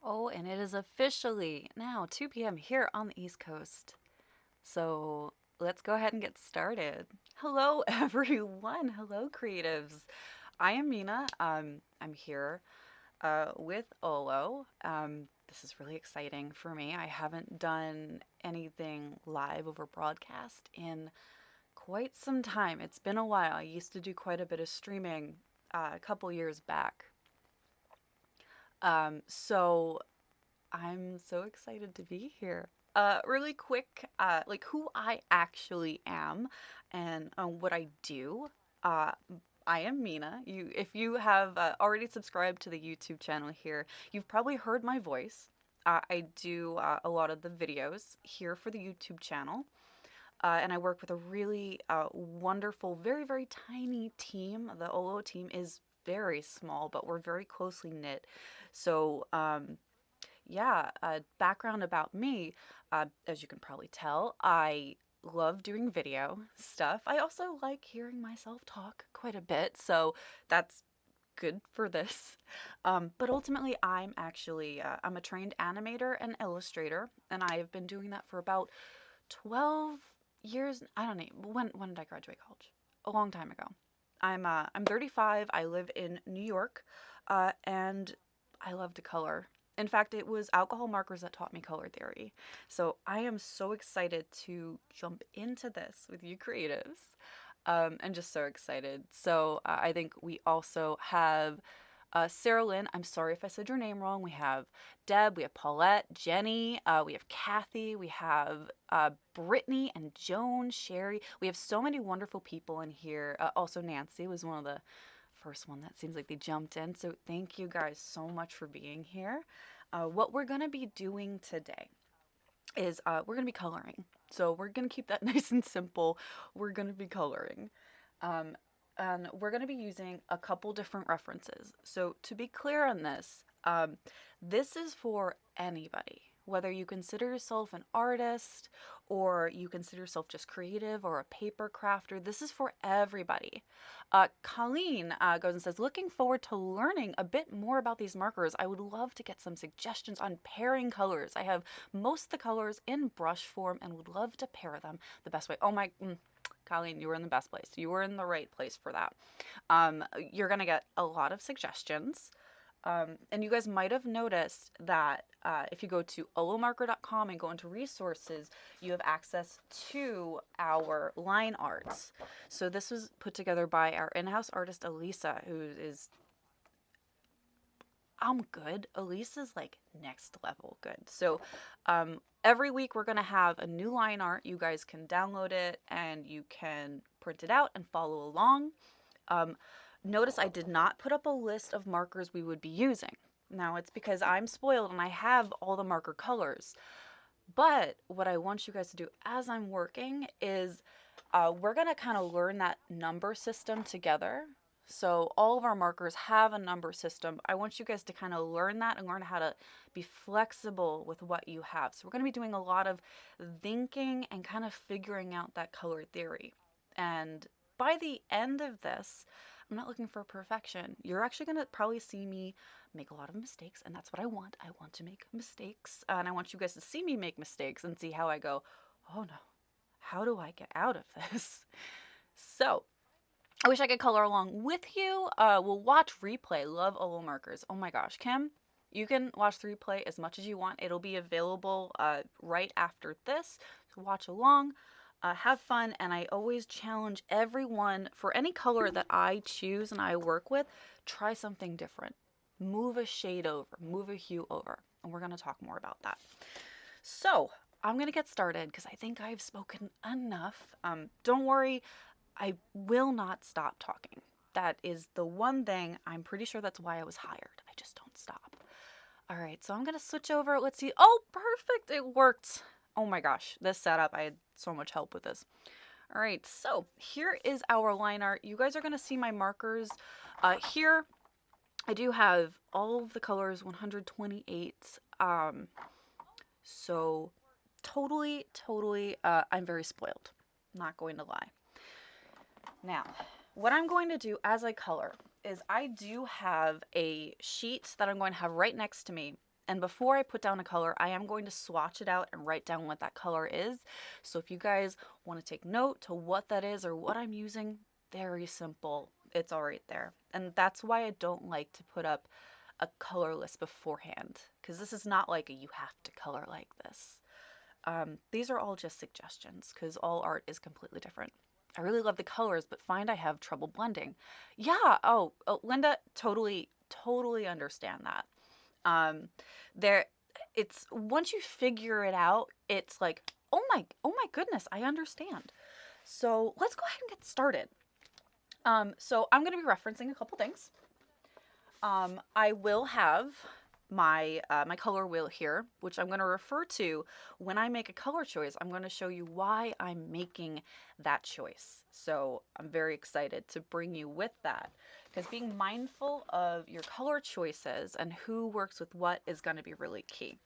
Oh, and it is officially now 2 p.m. here on the East Coast. So let's go ahead and get started. Hello, everyone. Hello, creatives. I am Mina. I'm here with OLO. This is really exciting for me. I haven't done anything live over broadcast in quite some time. It's been a while. I used to do quite a bit of streaming a couple years back. So I'm so excited to be here. Really quick, like who I actually am and what I do. Uh, I am Mina. If you have already subscribed to the YouTube channel here, you've probably heard my voice. I do a lot of the videos here for the YouTube channel, and I work with a really wonderful, very, very tiny team. The OLO team is very small, but we're very closely knit. So, yeah, background about me. As you can probably tell, I love doing video stuff. I also like hearing myself talk quite a bit, so that's good for this. But ultimately, I'm a trained animator and illustrator, and I have been doing that for about 12 years. I don't know when did I graduate college? A long time ago. I'm 35. I live in New York, and I love to color. In fact, it was alcohol markers that taught me color theory. So I am so excited to jump into this with you creatives. And just so excited. So I think we also have Sarah Lynn. I'm sorry if I said your name wrong. We have Deb, we have Paulette, Jenny, we have Kathy, we have Brittany and Joan, Sherry. We have so many wonderful people in here. Also, Nancy was one of the first one that seems like they jumped in. So thank you guys so much for being here. What we're gonna be doing today is we're gonna be coloring. So we're gonna keep that nice and simple. We're gonna be coloring. Um, and we're going to be using a couple different references. So, to be clear on this, this is for anybody, whether you consider yourself an artist or you consider yourself just creative or a paper crafter. This is for everybody. Colleen goes and says, looking forward to learning a bit more about these markers. I would love to get some suggestions on pairing colors. I have most of the colors in brush form and would love to pair them the best way. Oh my, Colleen, you were in the best place. You were in the right place for that. You're going to get a lot of suggestions. And you guys might have noticed that if you go to olomarker.com and go into resources, you have access to our line arts. So this was put together by our in-house artist, Elisa, who is I'm good. Elisa's like next level good. So every week we're going to have a new line art. You guys can download it and you can print it out and follow along. Um, Notice I did not put up a list of markers we would be using. Now it's because I'm spoiled and I have all the marker colors. But what I want you guys to do as I'm working is we're going to kind of learn that number system together. So all of our markers have a number system. I want you guys to kind of learn that and learn how to be flexible with what you have. So we're going to be doing a lot of thinking and kind of figuring out that color theory. And by the end of this, I'm not looking for perfection. You're actually going to probably see me make a lot of mistakes, and that's what I want. I want to make mistakes, and I want you guys to see me make mistakes and see how I go, oh no, how do I get out of this? So, I wish I could color along with you. We'll watch replay. Love OLO markers. Oh my gosh, Kim, you can watch the replay as much as you want. It'll be available right after this. So watch along. Have fun, and I always challenge everyone for any color that I choose and I work with, try something different. Move a shade over, move a hue over, and we're going to talk more about that. So, I'm going to get started because I think I've spoken enough. Don't worry, I will not stop talking. That is the one thing, I'm pretty sure that's why I was hired. I just don't stop. All right, so I'm going to switch over. Let's see. Oh, perfect. It worked. Oh my gosh, this setup, I had so much help with this. All right, so here is our line art. You guys are going to see my markers. Here, I do have all of the colors, 128. So totally, I'm very spoiled. Not going to lie. Now, what I'm going to do as I color is I do have a sheet that I'm going to have right next to me. And before I put down a color, I am going to swatch it out and write down what that color is. So if you guys want to take note to what that is or what I'm using, very simple. It's all right there. And that's why I don't like to put up a color list beforehand, because this is not like a you have to color like this. These are all just suggestions because all art is completely different. I really love the colors, but find I have trouble blending. Yeah, Linda, totally understand that. Um, there, it's once you figure it out, it's like, oh my goodness, I understand. So let's go ahead and get started. So I'm going to be referencing a couple things. I will have my color wheel here, which I'm going to refer to when I make a color choice. I'm going to show you why I'm making that choice. So I'm very excited to bring you with that, because being mindful of your color choices and who works with what is going to be really key.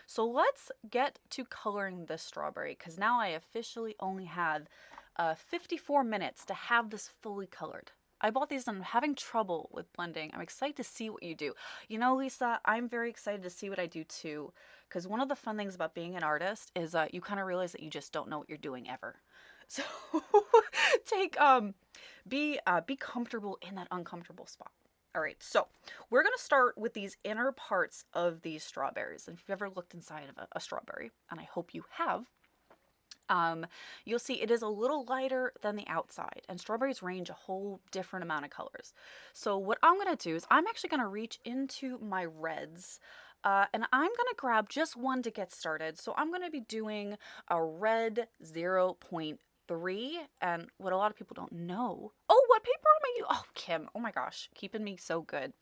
So let's get to coloring this strawberry, because now I officially only have 54 minutes to have this fully colored. I bought these and I'm having trouble with blending. I'm excited to see what you do. You know, Lisa, I'm very excited to see what I do too, because one of the fun things about being an artist is you kind of realize that you just don't know what you're doing ever. So be comfortable in that uncomfortable spot. All right, so we're going to start with these inner parts of these strawberries. And if you've ever looked inside of a strawberry, and I hope you have, you'll see it is a little lighter than the outside, and strawberries range a whole different amount of colors. So what I'm going to do is I'm actually going to reach into my reds, and I'm going to grab just one to get started. So I'm going to be doing a red 0.3, and what a lot of people don't know. Oh, what paper am I using? Oh, Kim, oh my gosh, keeping me so good.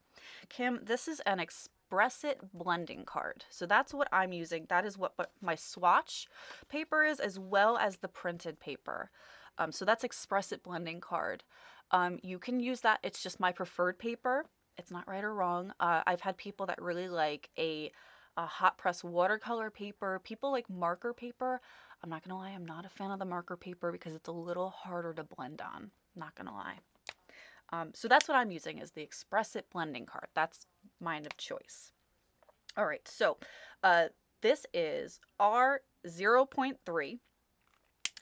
Kim, this is an Express It blending card. So that's what I'm using. That is what my swatch paper is, as well as the printed paper. So that's Express It blending card. You can use that. It's just my preferred paper. It's not right or wrong. I've had people that really like a hot press watercolor paper. People like marker paper. I'm not gonna lie, I'm not a fan of the marker paper because it's a little harder to blend on. Not gonna lie. So that's what I'm using, is the Express It blending card. That's mine of choice. All right, so this is R 0.3.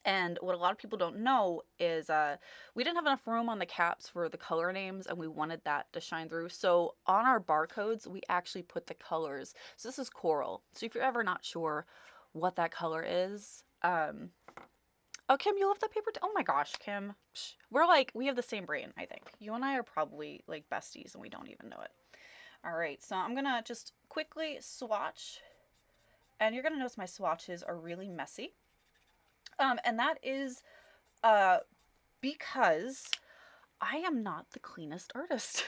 And what a lot of people don't know is we didn't have enough room on the caps for the color names, and we wanted that to shine through. So on our barcodes, we actually put the colors. So this is coral. So if you're ever not sure what that color is, oh, Kim, you love that paper too? Oh my gosh, Kim. We're like, we have the same brain, I think. You and I are probably like besties and we don't even know it. All right, so I'm gonna just quickly swatch, and you're gonna notice my swatches are really messy. And that is because I am not the cleanest artist.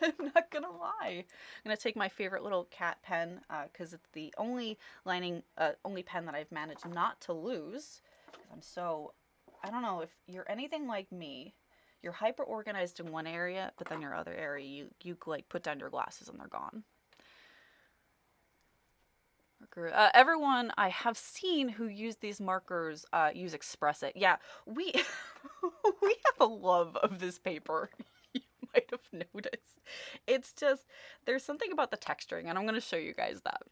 I'm not gonna lie. I'm gonna take my favorite little cat pen, because it's the only pen that I've managed not to lose. I don't know if you're anything like me. You're hyper organized in one area, but then your other area, you like put down your glasses and they're gone. Everyone I have seen who use these markers use Express It. Yeah, we we have a love of this paper. You might have noticed. It's just, there's something about the texturing, and I'm going to show you guys that.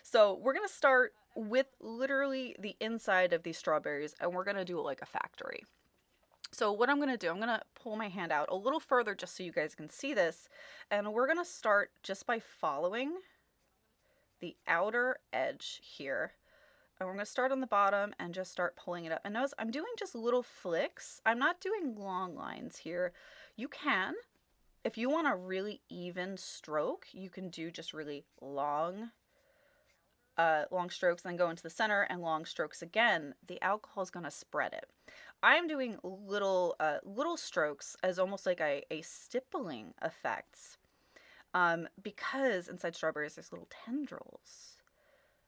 So we're going to start with literally the inside of these strawberries, and we're going to do it like a factory. So what I'm going to do, I'm going to pull my hand out a little further just so you guys can see this, and we're going to start just by following the outer edge here. And we're going to start on the bottom and just start pulling it up. And notice I'm doing just little flicks. I'm not doing long lines here. You can, if you want a really even stroke, you can do just really long strokes, then go into the center and long strokes again. The alcohol is going to spread it. I'm doing little strokes as almost like a stippling effects. Because inside strawberries there's little tendrils.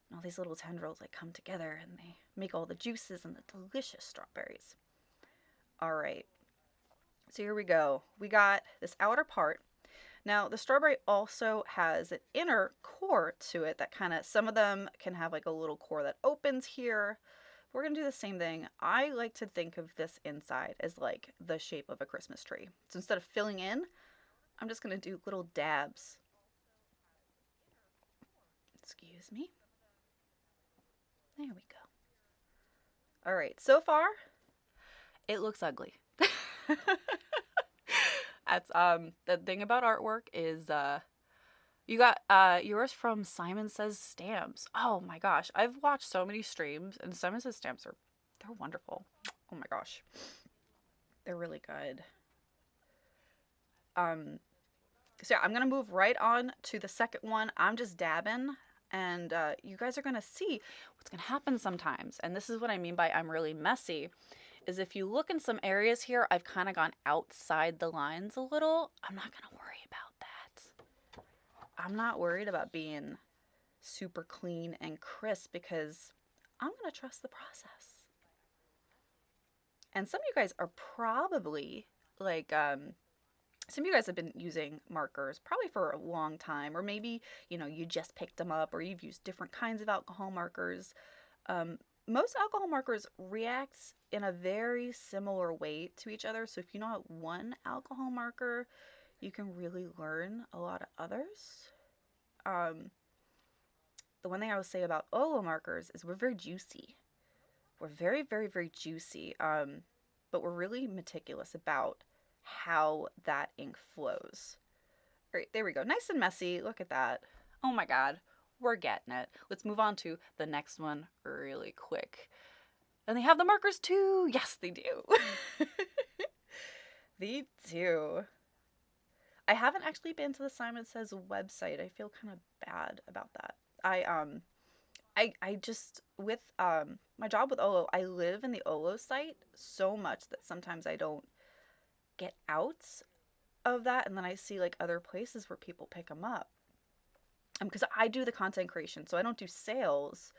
And all these little tendrils like come together and they make all the juices and the delicious strawberries. All right. So here we go. We got this outer part. Now the strawberry also has an inner core to it that kind of, some of them can have like a little core that opens here. We're going to do the same thing. I like to think of this inside as like the shape of a Christmas tree. So instead of filling in, I'm just going to do little dabs. Excuse Excuse me. There we go. All right, so far, it looks ugly. That's the thing about artwork is you got yours from Simon Says Stamps. Oh my gosh, I've watched so many streams, and Simon Says Stamps they're wonderful. Oh my gosh, they're really good. So yeah, I'm gonna move right on to the second one. I'm just dabbing, and you guys are gonna see what's gonna happen sometimes. And this is what I mean by I'm really messy. Is if you look in some areas here, I've kind of gone outside the lines a little. I'm not gonna worry about that. I'm not worried about being super clean and crisp because I'm gonna trust the process. And some of you guys are probably like, some of you guys have been using markers probably for a long time, or maybe, you know, you just picked them up, or you've used different kinds of alcohol markers. Most alcohol markers react in a very similar way to each other. So if you know one alcohol marker, you can really learn a lot of others. The one thing I would say about OLO markers is we're very juicy. We're very, very, very juicy. But we're really meticulous about how that ink flows. All right, there we go. Nice and messy. Look at that. Oh my God. We're getting it. Let's move on to the next one really quick. And they have the markers too. Yes, they do. They do. I haven't actually been to the Simon Says website. I feel kind of bad about that. I just, with my job with OLO, I live in the OLO site so much that sometimes I don't get out of that, and then I see like other places where people pick them up. Because I do the content creation, so I don't do sales.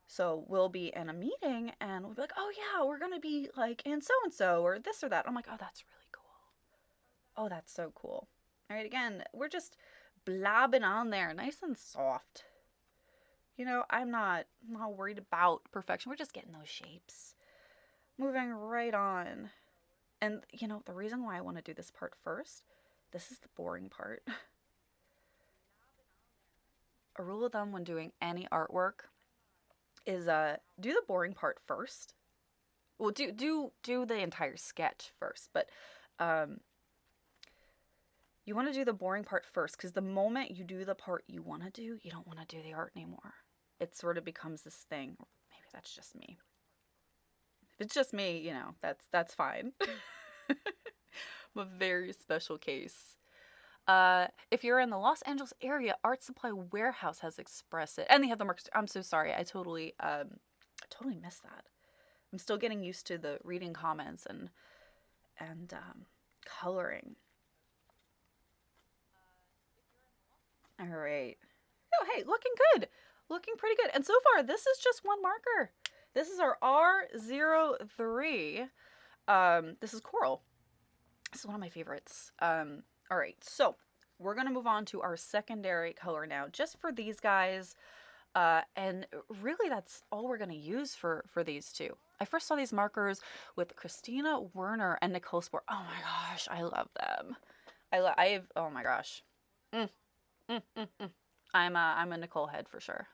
So we'll be in a meeting and we'll be like, oh yeah, we're gonna be like in so and so or this or that. I'm like, oh, that's really cool. Oh, that's so cool. All right, again, we're just blabbing on there, nice and soft. You know, I'm not worried about perfection. We're just getting those shapes. Moving right on. And you know, the reason why I want to do this part first, this is the boring part. A rule of thumb when doing any artwork is do the boring part first. Well, do the entire sketch first, but you want to do the boring part first, because the moment you do the part you want to do, you don't want to do the art anymore. It sort of becomes this thing. Maybe that's just me. If it's just me, you know, that's fine. I'm a very special case. If you're in the Los Angeles area, Art Supply Warehouse has expressed it, and they have the markers. I'm so sorry. I totally missed that. I'm still getting used to the reading comments and coloring. All right. Oh, hey, looking good. Looking pretty good. And so far, this is just one marker. This is our R03. This is Coral. This is one of my favorites. All right, so we're going to move on to our secondary color now, just for these guys. And really, that's all we're going to use for these two. I first saw these markers with Christina Werner and Nicole Spore. Oh my gosh, I love them. Oh my gosh. I'm a Nicole head for sure.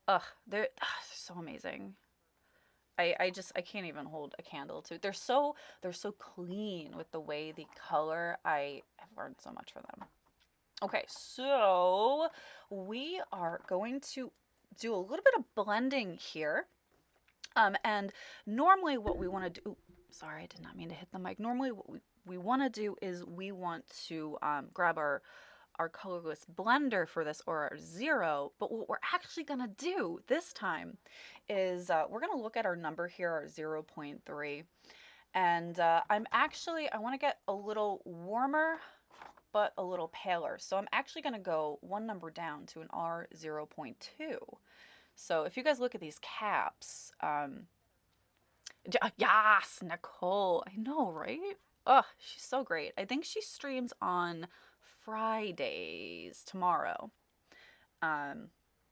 Ugh, they're so amazing. I can't even hold a candle to. They're so clean with the way they color. I have learned so much from them. Okay, so we are going to do a little bit of blending here. And normally what we want to do, sorry, I did not mean to hit the mic. Normally what we want to do is we want to grab our colorless blender for this, or our zero, but what we're actually going to do this time is we're going to look at our number here, our 0.3, and I want to get a little warmer but a little paler, so I'm actually going to go one number down to an R0.2. So if you guys look at these caps, yes, Nicole, I know, right? Oh, she's so great. I think she streams on Fridays tomorrow. I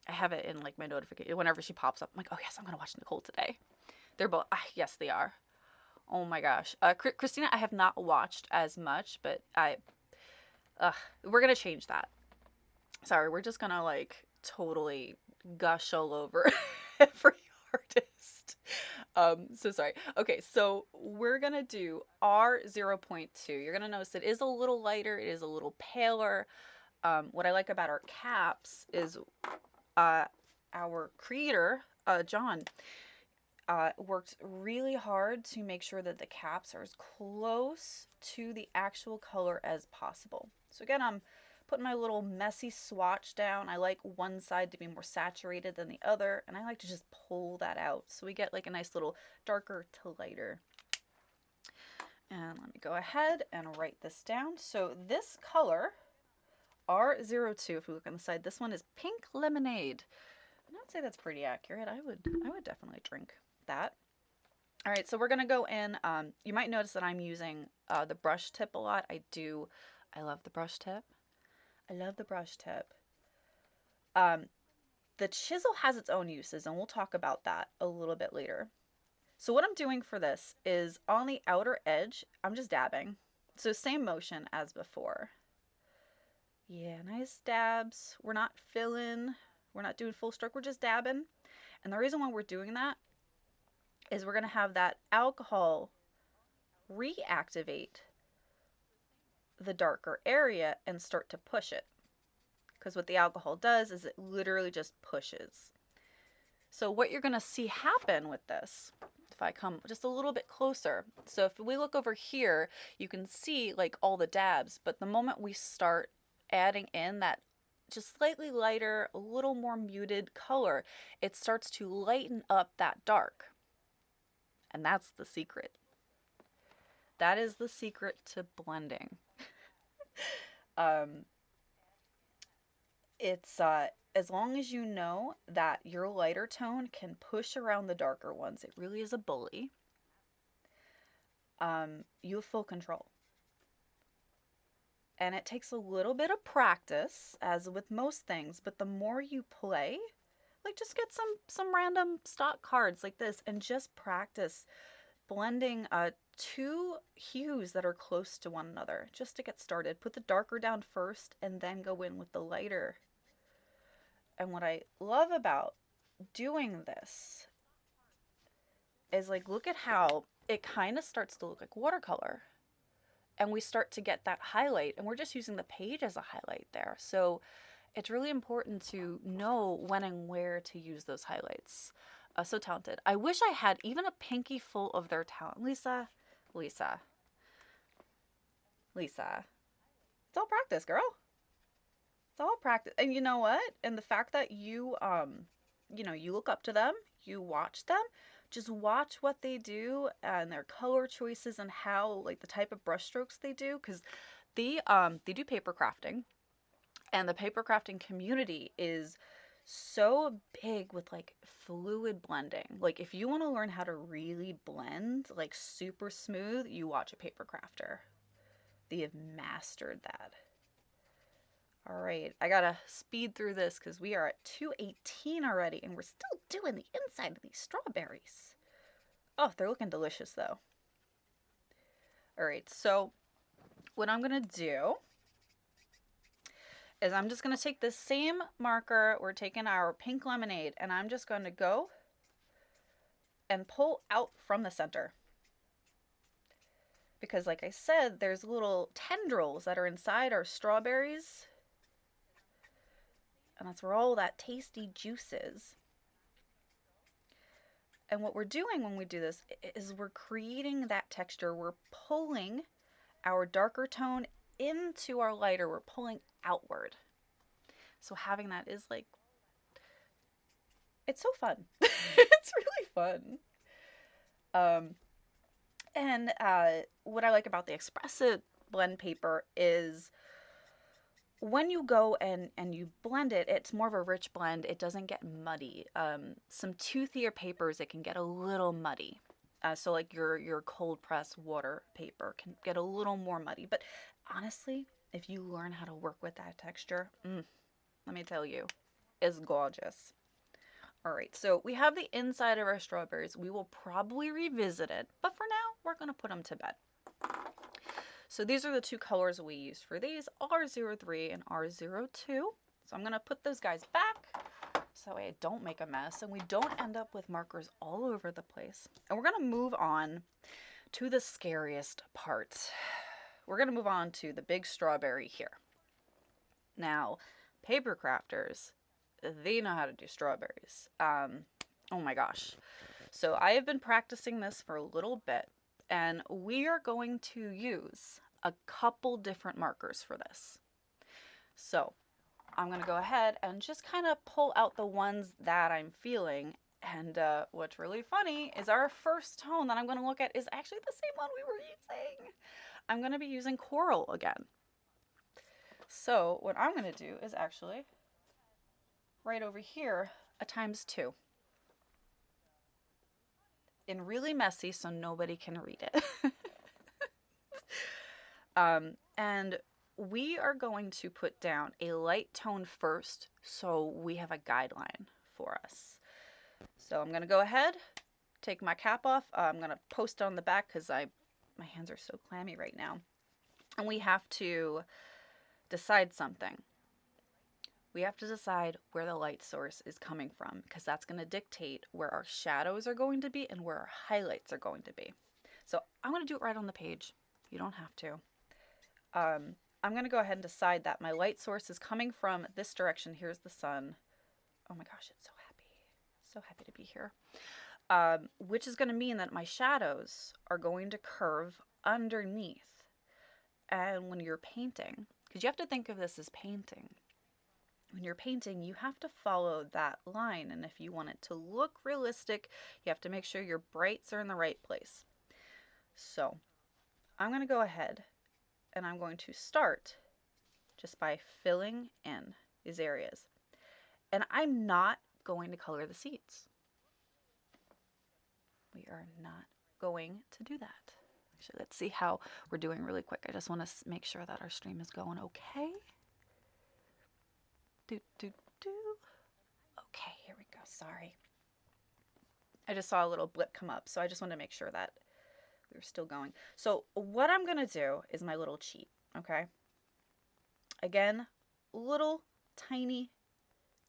have it in like my notification whenever she pops up. I'm like, oh yes, I'm gonna watch Nicole today. They're both yes, they are. Oh my gosh, Christina, I have not watched as much, but we're gonna change that. Sorry, we're just gonna like totally gush all over every artist. So sorry. Okay, so we're gonna do R 0.2. You're gonna notice it is a little lighter, it is a little paler. What I like about our caps is uh, our creator, John, worked really hard to make sure that the caps are as close to the actual color as possible. So again, I'm putting my little messy swatch down. I like one side to be more saturated than the other, and I like to just pull that out so we get like a nice little darker to lighter. And let me go ahead and write this down. So this color, R02, if we look on the side, this one is Pink Lemonade. And I'd say that's pretty accurate. I would definitely drink that. All right, so we're gonna go in. You might notice that I'm using the brush tip a lot. I love the brush tip. I love the brush tip. The chisel has its own uses, and we'll talk about that a little bit later. So what I'm doing for this is on the outer edge, I'm just dabbing. So same motion as before. Yeah, nice dabs. We're not filling. We're not doing full stroke. We're just dabbing. And the reason why we're doing that is we're going to have that alcohol reactivate the darker area and start to push it. Because what the alcohol does is it literally just pushes. So what you're going to see happen with this, if I come just a little bit closer. So if we look over here, you can see like all the dabs. But the moment we start adding in that just slightly lighter, a little more muted color, it starts to lighten up that dark. And that's the secret. That is the secret to blending. It's as long as you know that your lighter tone can push around the darker ones, it really is a bully. You have full control. And it takes a little bit of practice, as with most things, but the more you play, like just get some random stock cards like this and just practice blending two hues that are close to one another just to get started. Put the darker down first and then go in with the lighter. And what I love about doing this is like, look at how it kind of starts to look like watercolor. And we start to get that highlight, and we're just using the page as a highlight there. So it's really important to know when and where to use those highlights. So talented. I wish I had even a pinky full of their talent. Lisa. It's all practice, girl. It's all practice. And you know what? And the fact that you look up to them, you watch them, just watch what they do and their color choices and how, like, the type of brush strokes they do, because they do paper crafting, and the paper crafting community is so big with like fluid blending. Like if you want to learn how to really blend like super smooth, you watch a paper crafter. They have mastered that. All right, I gotta speed through this because we are at 2:18 already, and we're still doing the inside of these strawberries. Oh, they're looking delicious though. All right, so what I'm gonna do is I'm just gonna take this same marker, we're taking our pink lemonade, and I'm just going to go and pull out from the center. Because like I said, there's little tendrils that are inside our strawberries. And that's where all that tasty juice is. And what we're doing when we do this is we're creating that texture. We're pulling our darker tone into our lighter. We're pulling outward. So having that is like, it's so fun. It's really fun. And what I like about the Espresso blend paper is when you go and you blend it, it's more of a rich blend. It doesn't get muddy. Some toothier papers, it can get a little muddy. So like your cold press water paper can get a little more muddy. But honestly, if you learn how to work with that texture, let me tell you, it's gorgeous. All right, so we have the inside of our strawberries. We will probably revisit it, but for now, we're going to put them to bed. So these are the two colors we used for these, R03 and R02. So I'm gonna put those guys back so that way I don't make a mess and we don't end up with markers all over the place. And we're gonna move on to the scariest part. We're gonna move on to the big strawberry here. Now, paper crafters, they know how to do strawberries. Oh my gosh. So I have been practicing this for a little bit, and we are going to use a couple different markers for this. So I'm going to go ahead and just kind of pull out the ones that I'm feeling. And what's really funny is our first tone that I'm going to look at is actually the same one we were using. I'm going to be using coral again. So what I'm going to do is actually right over here a ×2. In really messy so nobody can read it. And we are going to put down a light tone first so we have a guideline for us. So I'm going to go ahead, take my cap off. I'm going to post it on the back because my hands are so clammy right now. And we have to decide something. We have to decide where the light source is coming from because that's going to dictate where our shadows are going to be and where our highlights are going to be. So I'm going to do it right on the page. You don't have to. I'm going to go ahead and decide that my light source is coming from this direction. Here's the sun. Oh my gosh, it's so happy. So happy to be here. Which is going to mean that my shadows are going to curve underneath. And when you're painting, because you have to think of this as painting. When you're painting, you have to follow that line. And if you want it to look realistic, you have to make sure your brights are in the right place. So I'm going to go ahead and I'm going to start just by filling in these areas. And I'm not going to color the seeds. We are not going to do that. Actually, let's see how we're doing really quick. I just want to make sure that our stream is going okay. Okay, here we go. Sorry. I just saw a little blip come up, so I just wanted to make sure that we were still going. So what I'm going to do is my little cheat, okay? Again, little tiny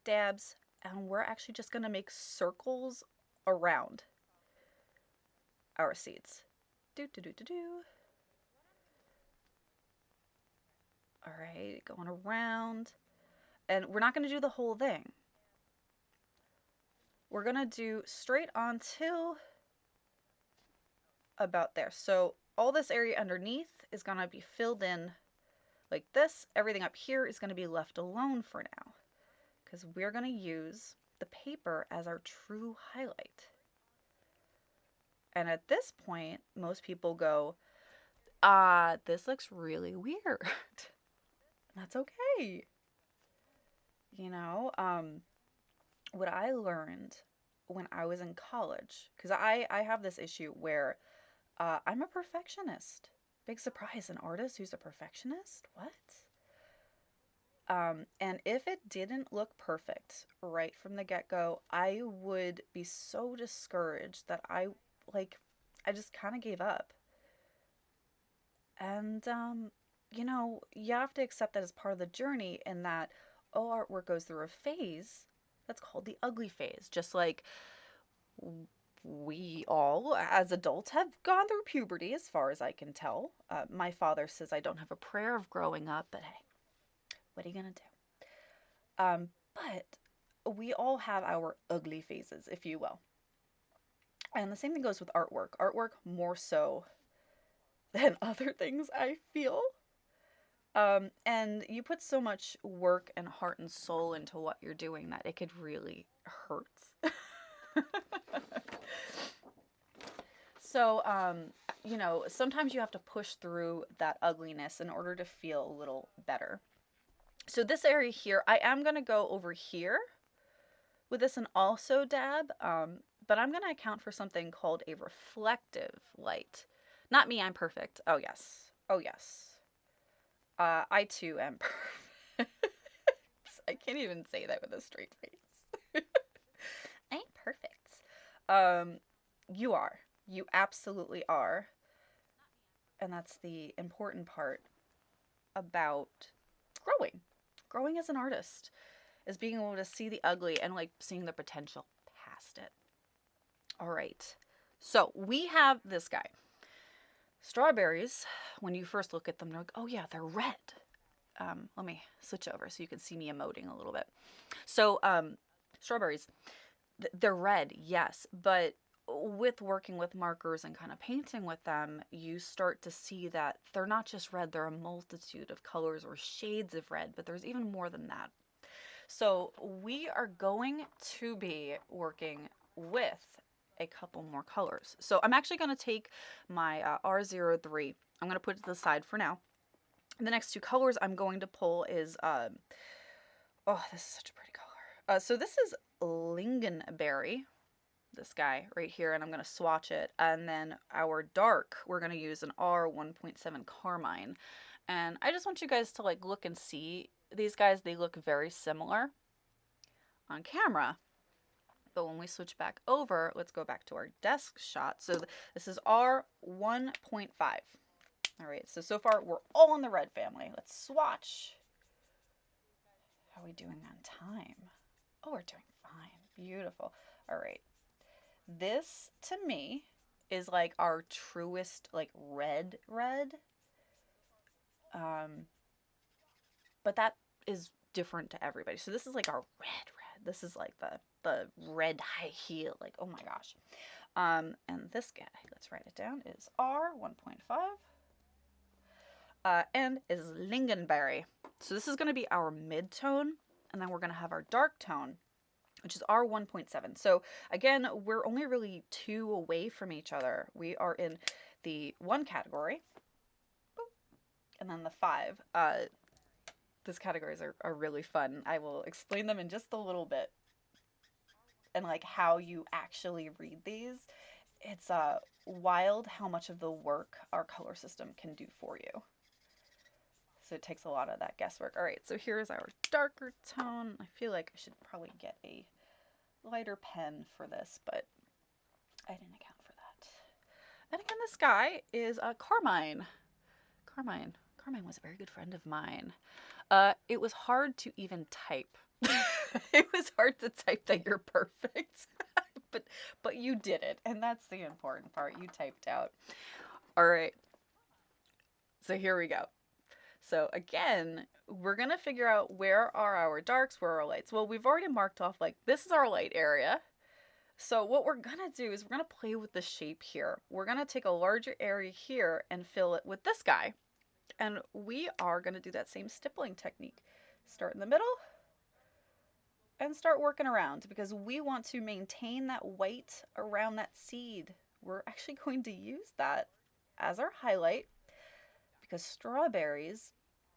dabs, and we're actually just going to make circles around our seeds. All right, going around. And we're not going to do the whole thing. We're going to do straight on till about there. So all this area underneath is going to be filled in like this. Everything up here is going to be left alone for now because we're going to use the paper as our true highlight. And at this point, most people go, this looks really weird. That's okay. You know, what I learned when I was in college, because I have this issue where I'm a perfectionist. Big surprise, an artist who's a perfectionist? What? And if it didn't look perfect right from the get-go, I would be so discouraged that I just kind of gave up. And, you know, you have to accept that as part of the journey and that artwork goes through a phase that's called the ugly phase. Just like we all, as adults, have gone through puberty, as far as I can tell. My father says I don't have a prayer of growing up, but hey, what are you gonna do? But we all have our ugly phases, if you will. And the same thing goes with artwork. Artwork more so than other things, I feel. And you put so much work and heart and soul into what you're doing that it could really hurt. So, you know, sometimes you have to push through that ugliness in order to feel a little better. So this area here, I am going to go over here with this and also dab, but I'm going to account for something called a reflective light. Not me, I'm perfect. Oh, yes. Oh, yes. I too am perfect. I can't even say that with a straight face. I ain't perfect. You are. You absolutely are. And that's the important part about growing. growing as an artist, is being able to see the ugly and like seeing the potential past it. All right. So we have this guy. Strawberries, when you first look at them, they're like, oh yeah, they're red. Let me switch over so you can see me emoting a little bit. So strawberries, they're red, yes, but with working with markers and kind of painting with them, you start to see that they're not just red, they're a multitude of colors or shades of red, but there's even more than that. So we are going to be working with a couple more colors. So I'm actually going to take my R03. I'm going to put it to the side for now. The next two colors I'm going to pull is, oh, this is such a pretty color. So this is Lingonberry, this guy right here, and I'm going to swatch it. And then our dark, we're going to use an R1.7 Carmine. And I just want you guys to like look and see these guys. They look very similar on camera. But when we switch back over, let's go back to our desk shot. So this is R1.5. All right, so far we're all in the red family. Let's swatch. How are we doing on time? Oh, we're doing fine. Beautiful. All right. This, to me, is like our truest, like, red. But that is different to everybody. So this is like our red. This is like the red high heel. Like, oh my gosh. And this guy, let's write it down, is R1.5. And is Lingonberry. So this is going to be our mid-tone, and then we're going to have our dark tone, which is R1.7. So again, we're only really 2 away from each other. We are in the 1 category, and then the 5. These categories are really fun. I will explain them in just a little bit, and like how you actually read these. It's wild how much of the work our color system can do for you. So it takes a lot of that guesswork. All right, so here's our darker tone. I feel like I should probably get a lighter pen for this, but I didn't account for that. And again, this guy is Carmine. Carmine was a very good friend of mine. It was hard to even type. It was hard to type that you're perfect. but you did it, and that's the important part. You typed out. All right. So here we go. So again, we're going to figure out where are our darks, where are our lights. Well, we've already marked off, like, this is our light area. So what we're going to do is we're going to play with the shape here. We're going to take a larger area here and fill it with this guy. And we are going to do that same stippling technique. Start in the middle and start working around, because we want to maintain that white around that seed. We're actually going to use that as our highlight, because strawberries,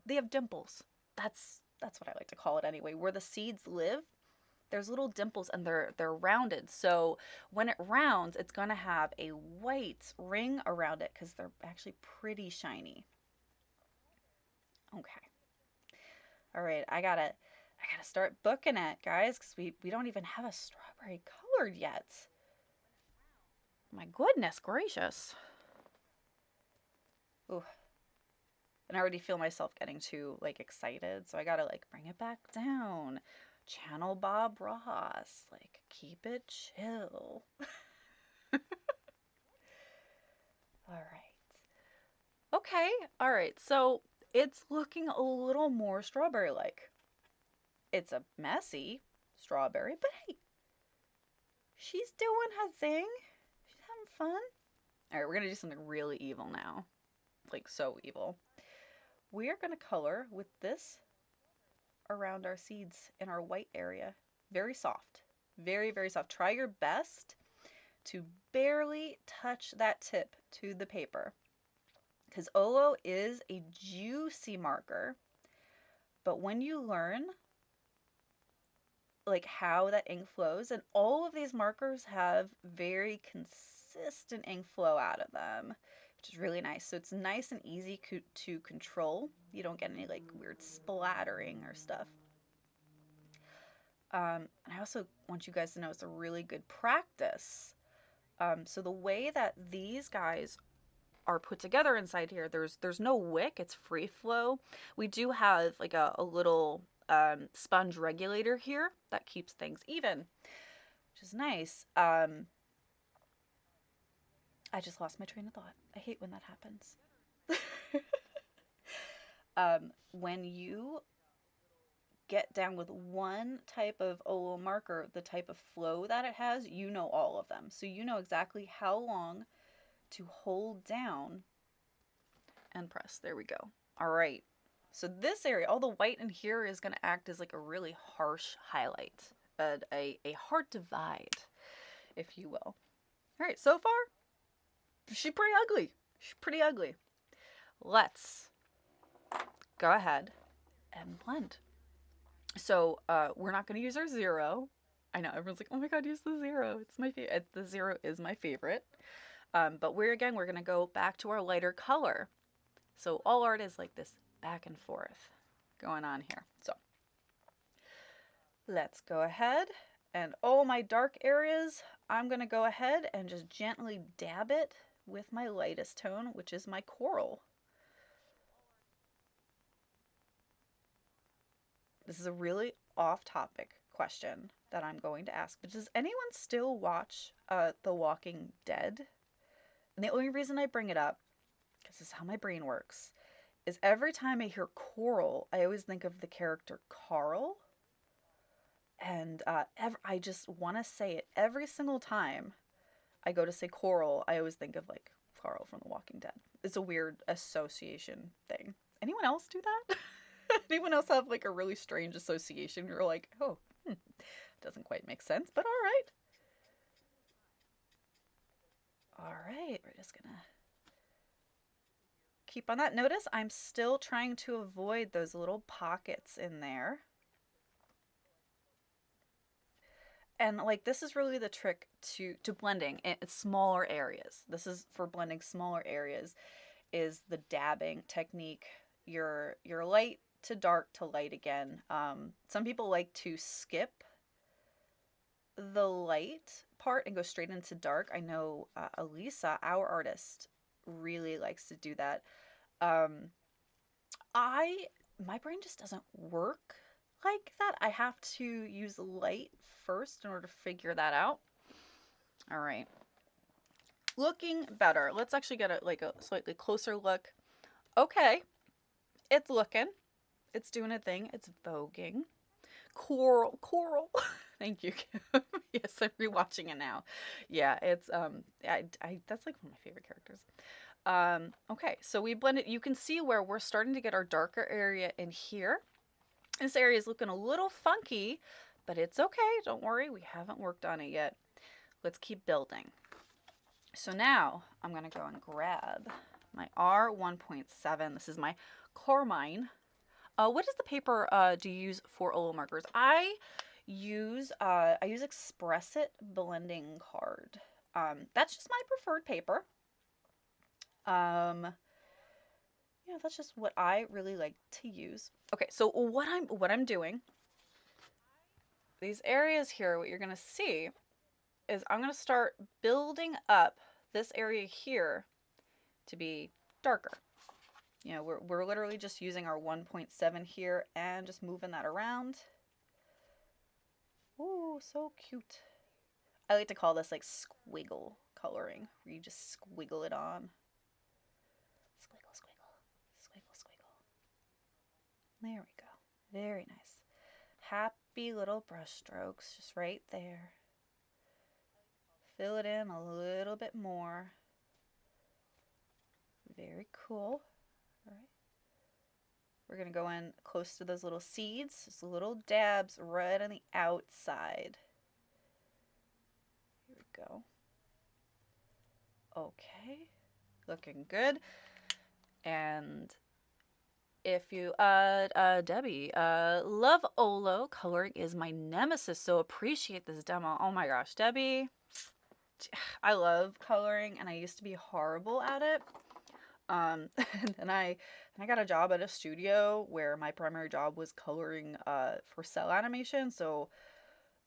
they have dimples. That's what I like to call it anyway. Where the seeds live, there's little dimples, and they're rounded. So when it rounds, it's going to have a white ring around it because they're actually pretty shiny. Okay. All right, I gotta start booking it, guys, because we don't even have a strawberry colored yet. My goodness gracious. Ooh. And I already feel myself getting too, like, excited, so I gotta, like, bring it back down. Channel Bob Ross. Like, keep it chill. All right. Okay, all right, so it's looking a little more strawberry-like. It's a messy strawberry, but hey, she's doing her thing. She's having fun. All right, we're going to do something really evil now. Like, so evil. We are going to color with this around our seeds in our white area. Very soft. Very, very soft. Try your best to barely touch that tip to the paper, because OLO is a juicy marker, but when you learn like how that ink flows, and all of these markers have very consistent ink flow out of them, which is really nice. So it's nice and easy to control. You don't get any like weird splattering or stuff. And I also want you guys to know it's a really good practice. So the way that these guys are put together inside here, there's no wick, it's free flow. We do have like a little sponge regulator here that keeps things even, which is nice. I just lost my train of thought. I hate when that happens. When you get down with one type of OLO marker, the type of flow that it has, you know all of them. So you know exactly how long to hold down and press. There we go. All right. So this area, all the white in here is going to act as like a really harsh highlight, a hard divide, if you will. All right, so far, she's pretty ugly. She's pretty ugly. Let's go ahead and blend. So we're not going to use our 0. I know everyone's like, oh my god, use the 0. It's my favorite. The 0 is my favorite. But we're going to go back to our lighter color. So all art is like this back and forth going on here. So let's go ahead and all my dark areas, I'm going to go ahead and just gently dab it with my lightest tone, which is my coral. This is a really off-topic question that I'm going to ask, but does anyone still watch The Walking Dead? And the only reason I bring it up, because this is how my brain works, is every time I hear coral, I always think of the character Carl. And I just want to say it every single time I go to say coral, I always think of like Carl from The Walking Dead. It's a weird association thing. Anyone else do that? Anyone else have like a really strange association? You're like, oh, doesn't quite make sense, but all right. All right, we're just gonna keep on that. Notice I'm still trying to avoid those little pockets in there. And like this is really the trick to blending in smaller areas. This is for blending smaller areas, is the dabbing technique. Your light to dark to light again. Some people like to skip the light part and go straight into dark. I know Elisa, our artist, really likes to do that. My brain just doesn't work like that. I have to use light first in order to figure that out. All right. Looking better. Let's actually get a slightly closer look. Okay. It's looking. It's doing a thing. It's voguing. Coral. Thank you, Kim. Yes, I'm rewatching it now. Yeah, it's that's like one of my favorite characters. Okay, so we blended. You can see where we're starting to get our darker area in here. This area is looking a little funky, but it's okay. Don't worry, we haven't worked on it yet. Let's keep building. So now I'm going to go and grab my R1.7. This is my Carmine. What is the paper do you use for OLO markers? I use Express It blending card. That's just my preferred paper. Yeah, that's just what I really like to use. Okay, so what I'm doing, these areas here, what you're gonna see is I'm gonna start building up this area here to be darker. You know, we're literally just using our 1.7 here and just moving that around. Ooh, so cute. I like to call this like squiggle coloring, where you just squiggle it on. Squiggle, squiggle, squiggle, squiggle. There we go. Very nice. Happy little brush strokes just right there. Fill it in a little bit more. Very cool. All right. We're going to go in close to those little seeds, just little dabs right on the outside. Here we go. Okay, looking good. And if you, Debbie, love OLO. Coloring is my nemesis, so appreciate this demo. Oh my gosh, Debbie. I love coloring, and I used to be horrible at it. And I got a job at a studio where my primary job was coloring for cell animation, so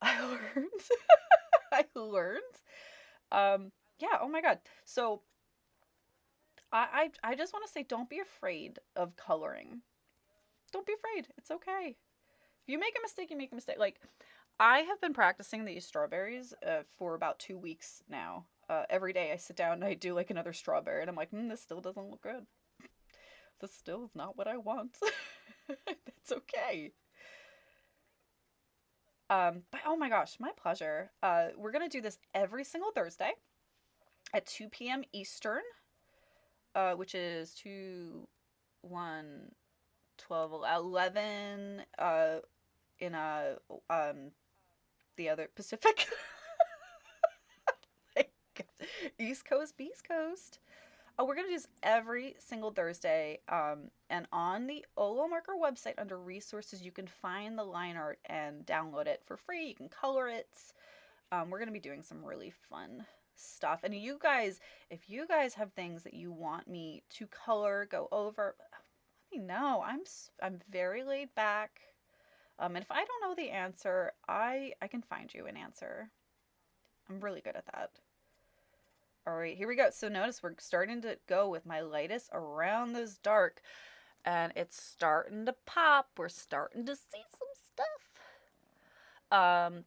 I learned. I learned. Yeah, oh my god. So I just want to say, don't be afraid of coloring. Don't be afraid. It's okay. If you make a mistake, you make a mistake. Like, I have been practicing these strawberries for about 2 weeks now. Every day I sit down and I do like another strawberry, and I'm like, this still doesn't look good. This still is not what I want. It's okay. But oh my gosh, my pleasure. We're gonna do this every single Thursday at 2 p.m. Eastern, which is 2, 1, 12, 11, in the other Pacific. East Coast, Beast Coast. We're going to do this every single Thursday. And on the OLO Marker website under resources, you can find the line art and download it for free. You can color it. We're going to be doing some really fun stuff. And you guys, if you guys have things that you want me to color, go over, let me know. I'm very laid back. And if I don't know the answer, I can find you an answer. I'm really good at that. All right, here we go. So notice we're starting to go with my lightest around those dark, and it's starting to pop. We're starting to see some stuff.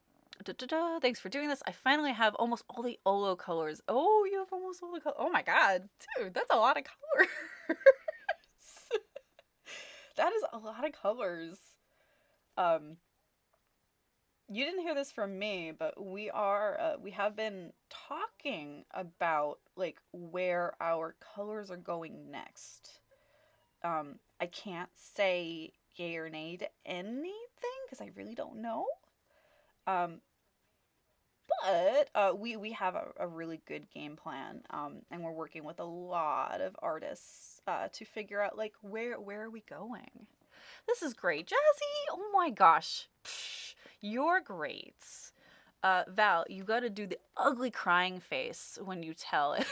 Thanks for doing this. I finally have almost all the OLO colors. Oh, you have almost all the colors. Oh my god, dude, that's a lot of colors. That is a lot of colors. You didn't hear this from me, but we have been talking about like where our colors are going next. I can't say yay or nay to anything because I really don't know. Um, but we have a really good game plan, and we're working with a lot of artists to figure out like where are we going. This is great, Jazzy. Oh my gosh. Psh, you're great. Val, you gotta do the ugly crying face when you tell it.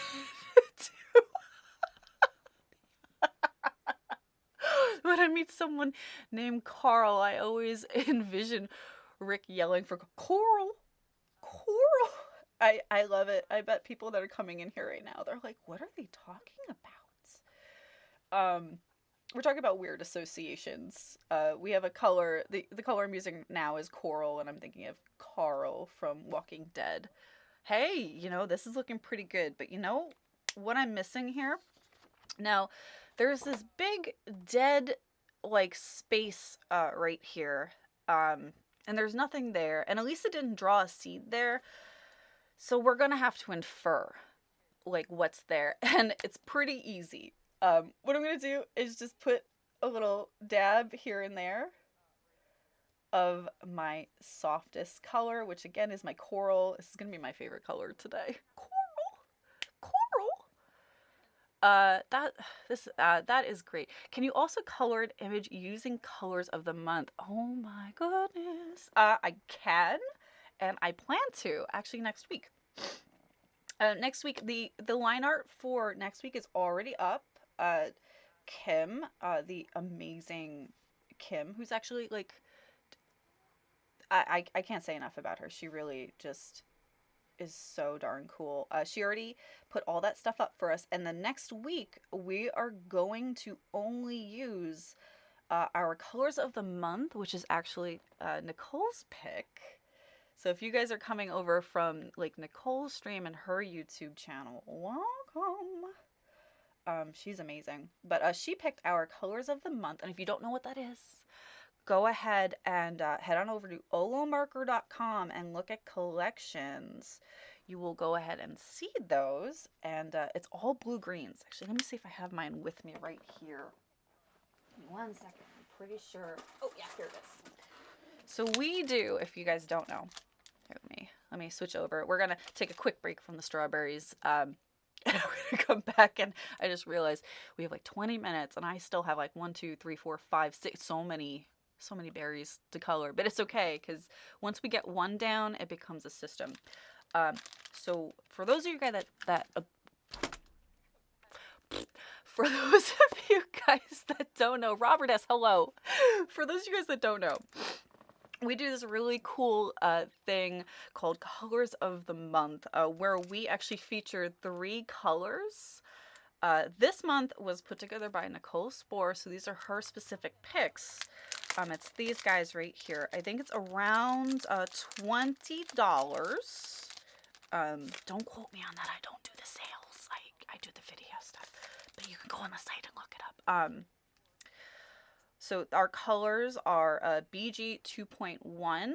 When I meet someone named Carl, I always envision Rick yelling for Coral. Coral. I love it. I bet people that are coming in here right now, they're like, what are they talking about? We're talking about weird associations. We have a color. The color I'm using now is coral, and I'm thinking of Carl from Walking Dead. Hey, this is looking pretty good, but you know what I'm missing here? Now, there's this big dead like space right here, and there's nothing there, and Elisa didn't draw a seed there, so we're gonna have to infer like what's there, and it's pretty easy. What I'm gonna do is just put a little dab here and there of my softest color, which again is my coral. This is gonna be my favorite color today. Coral. That is great. Can you also color an image using colors of the month? Oh my goodness. I can, and I plan to actually next week. Next week, the line art for next week is already up. Kim, the amazing Kim, who's actually like, I can't say enough about her. She really just is so darn cool. She already put all that stuff up for us, and the next week we are going to only use our colors of the month, which is actually Nicole's pick. So if you guys are coming over from like Nicole's stream and her YouTube channel, welcome. She's amazing. But she picked our colors of the month, and if you don't know what that is, go ahead and head on over to olomarker.com and look at collections. You will go ahead and see those, and it's all blue greens. Actually, let me see if I have mine with me right here. Give me 1 second. I'm pretty sure. Oh yeah, here it is. So we do, if you guys don't know, here, let me switch over. We're gonna take a quick break from the strawberries. And we're gonna come back, and I just realized we have like 20 minutes, and I still have like 1, 2, 3, 4, 5, 6, so many berries to color. But it's okay, because once we get one down, it becomes a system. So for those of you guys for those of you guys that don't know, Robert S. Hello. For those of you guys that don't know, we do this really cool thing called Colors of the Month, where we actually feature 3 colors. This month was put together by Nicole Spohr, so these are her specific picks. It's these guys right here. I think it's around $20. Don't quote me on that. I don't do the sales. I do the video stuff. But you can go on the site and look it up. So our colors are BG 2.1,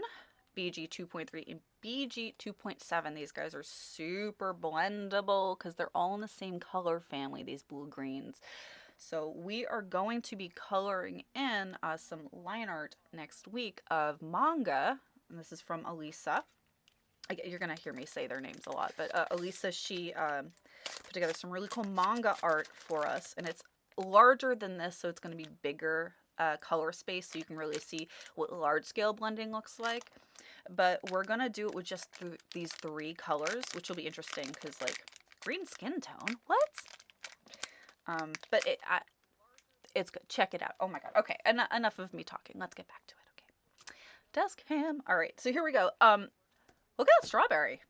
BG 2.3, and BG 2.7. These guys are super blendable because they're all in the same color family, these blue greens. So we are going to be coloring in some line art next week of manga. And this is from Elisa. You're going to hear me say their names a lot. But Elisa, she put together some really cool manga art for us. And it's larger than this, so it's going to be bigger color space, so you can really see what large scale blending looks like. But we're gonna do it with just these 3 colors, which will be interesting because, like, green skin tone, what? But it's good. Check it out. Oh my god. Okay, enough of me talking. Let's get back to it. Okay, desk cam. All right, so here we go. Look at that strawberry.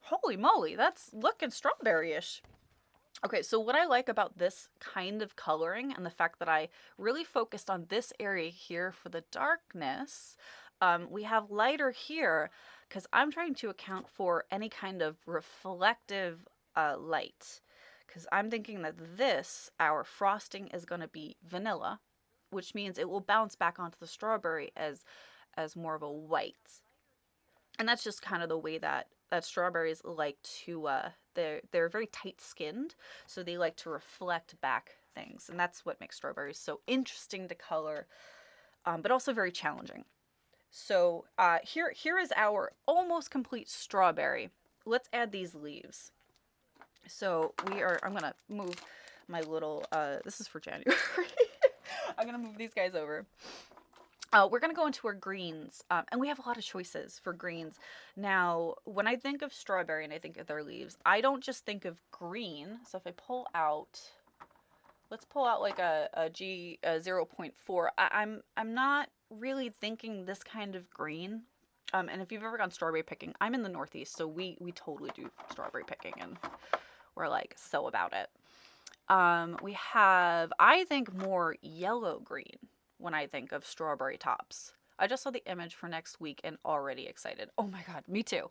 Holy moly, that's looking strawberry-ish. Okay, so what I like about this kind of coloring and the fact that I really focused on this area here for the darkness, we have lighter here because I'm trying to account for any kind of reflective light. Because I'm thinking that our frosting is going to be vanilla, which means it will bounce back onto the strawberry as more of a white. And that's just kind of the way that strawberries like to, they're very tight-skinned, so they like to reflect back things. And that's what makes strawberries so interesting to color, but also very challenging. So here is our almost complete strawberry. Let's add these leaves. So I'm going to move my little, this is for January. I'm going to move these guys over. We're going to go into our greens, and we have a lot of choices for greens. Now, when I think of strawberry and I think of their leaves, I don't just think of green. So if I pull out, let's pull out like a G 0.4. I'm not really thinking this kind of green. And if you've ever gone strawberry picking, I'm in the Northeast, so we totally do strawberry picking, and we're like so about it. We have, I think, more yellow-green when I think of strawberry tops. I just saw the image for next week and already excited. Oh my god, me too.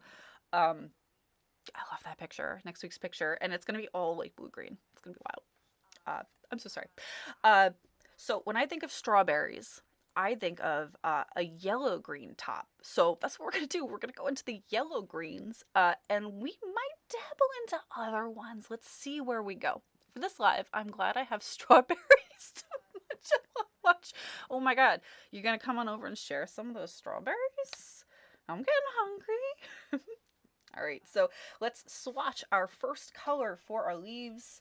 I love that picture, next week's picture, and it's gonna be all like blue-green. It's gonna be wild. I'm so sorry. So when I think of strawberries, I think of a yellow-green top. So that's what we're gonna do. We're gonna go into the yellow greens, and we might dabble into other ones. Let's see where we go. For this live, I'm glad I have strawberries to watch. Oh my god, you gonna come on over and share some of those strawberries? I'm getting hungry. All right, so let's swatch our first color for our leaves.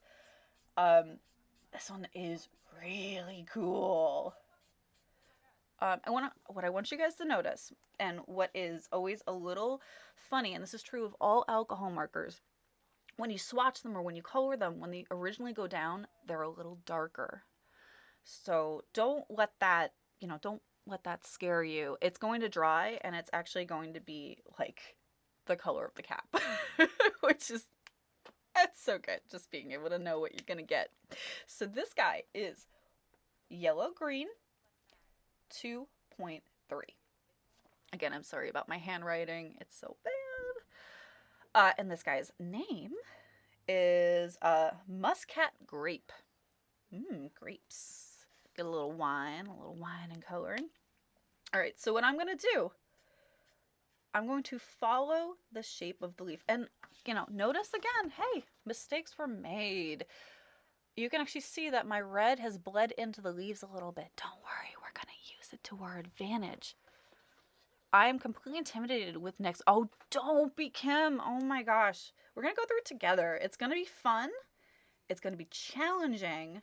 This one is really cool. What I want you guys to notice, and what is always a little funny, and this is true of all alcohol markers, when you swatch them or when you color them, when they originally go down, they're a little darker. So don't let that, don't let that scare you. It's going to dry, and it's actually going to be like the color of the cap, which is, it's so good just being able to know what you're going to get. So this guy is yellow-green 2.3. Again, I'm sorry about my handwriting. It's so bad. And this guy's name is Muscat Grape. Grapes. Get a little wine and coloring. All right, so what I'm going to do, I'm going to follow the shape of the leaf. And, notice again, hey, mistakes were made. You can actually see that my red has bled into the leaves a little bit. Don't worry, we're going to use it to our advantage. I am completely intimidated with next. Oh, don't be Kim. Oh my gosh. We're going to go through it together. It's going to be fun. It's going to be challenging.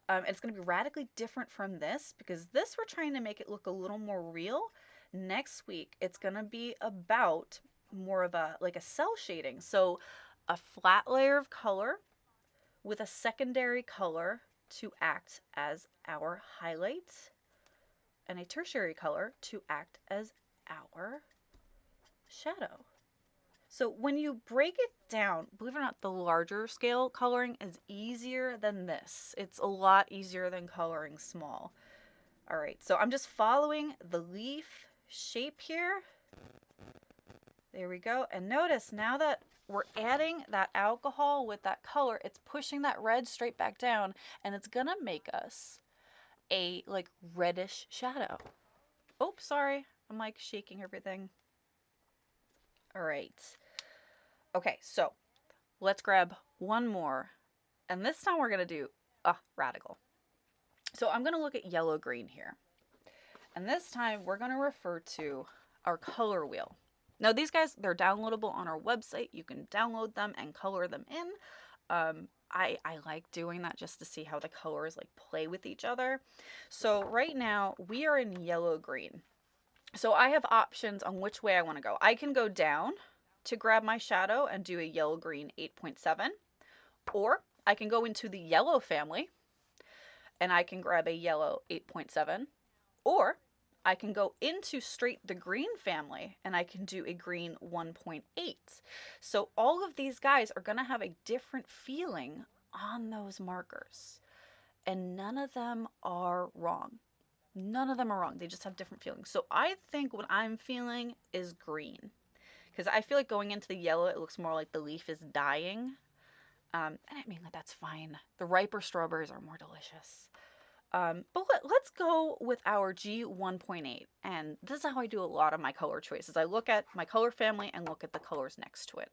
It's going to be radically different from this because this we're trying to make it look a little more real. Next week, it's going to be about more of a cell shading. So a flat layer of color with a secondary color to act as our highlight and a tertiary color to act as our shadow. So when you break it down, believe it or not, the larger scale coloring is easier than this. It's a lot easier than coloring small. All right, so I'm just following the leaf shape here. There we go. And notice now that we're adding that alcohol with that color, it's pushing that red straight back down, and it's gonna make us a like reddish shadow. Oh, sorry. I'm like shaking everything. All right. Okay, so let's grab one more. And this time we're gonna do radical. So I'm gonna look at yellow green here. And this time we're gonna refer to our color wheel. Now these guys, they're downloadable on our website. You can download them and color them in. I like doing that just to see how the colors like play with each other. So right now we are in yellow green. So I have options on which way I want to go. I can go down to grab my shadow and do a yellow green 8.7, or I can go into the yellow family and I can grab a yellow 8.7, or I can go into straight the green family and I can do a green 1.8. So all of these guys are going to have a different feeling on those markers, and none of them are wrong. None of them are wrong. They just have different feelings. So I think what I'm feeling is green, because I feel like going into the yellow, it looks more like the leaf is dying. And I mean, that's fine. The riper strawberries are more delicious. But let's go with our G1.8. And this is how I do a lot of my color choices. I look at my color family and look at the colors next to it.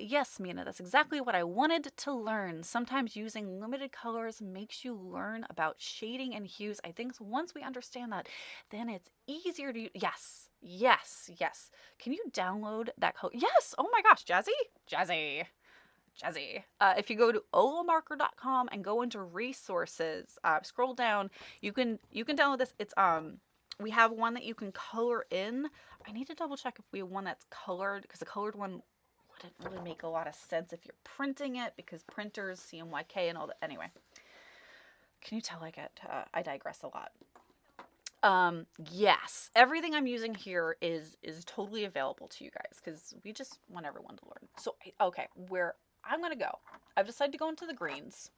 Yes, Mina, that's exactly what I wanted to learn. Sometimes using limited colors makes you learn about shading and hues. I think once we understand that, then it's easier to use. Yes, yes, yes. Can you download that color? Yes. Oh my gosh, Jazzy. If you go to olomarker.com and go into resources, scroll down, you can download this. It's we have one that you can color in. I need to double check if we have one that's colored, because the colored one wouldn't really make a lot of sense if you're printing it, because printers, CMYK and all that. Anyway, can you tell I digress a lot. Yes, everything I'm using here is totally available to you guys, because we just want everyone to learn. So, okay, where I'm going to go, I've decided to go into the greens,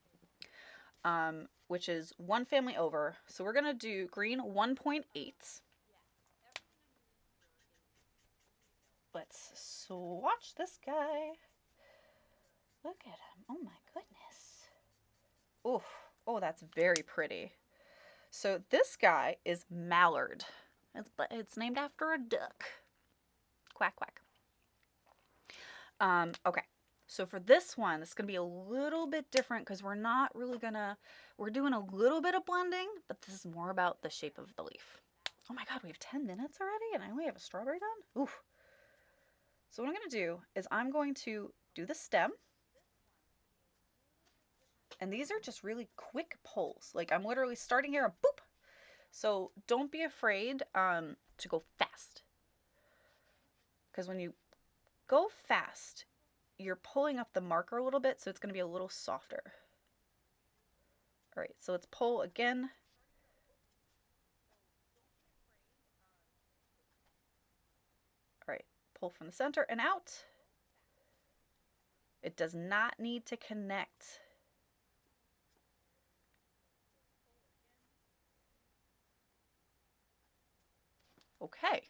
which is one family over. So we're going to do green 1.8. Let's swatch this guy. Look at him. Oh my goodness. Oof. Oh, that's very pretty. So this guy is Mallard. It's named after a duck. Quack, quack. Okay. So for this one, it's going to be a little bit different, because we're not really we're doing a little bit of blending, but this is more about the shape of the leaf. Oh my God, we have 10 minutes already and I only have a strawberry done? Oof. So what I'm going to do is I'm going to do the stem. And these are just really quick pulls. Like I'm literally starting here and boop. So don't be afraid to go fast. Because when you go fast, you're pulling up the marker a little bit, so it's going to be a little softer. All right, so let's pull again. All right, pull from the center and out. It does not need to connect. Okay,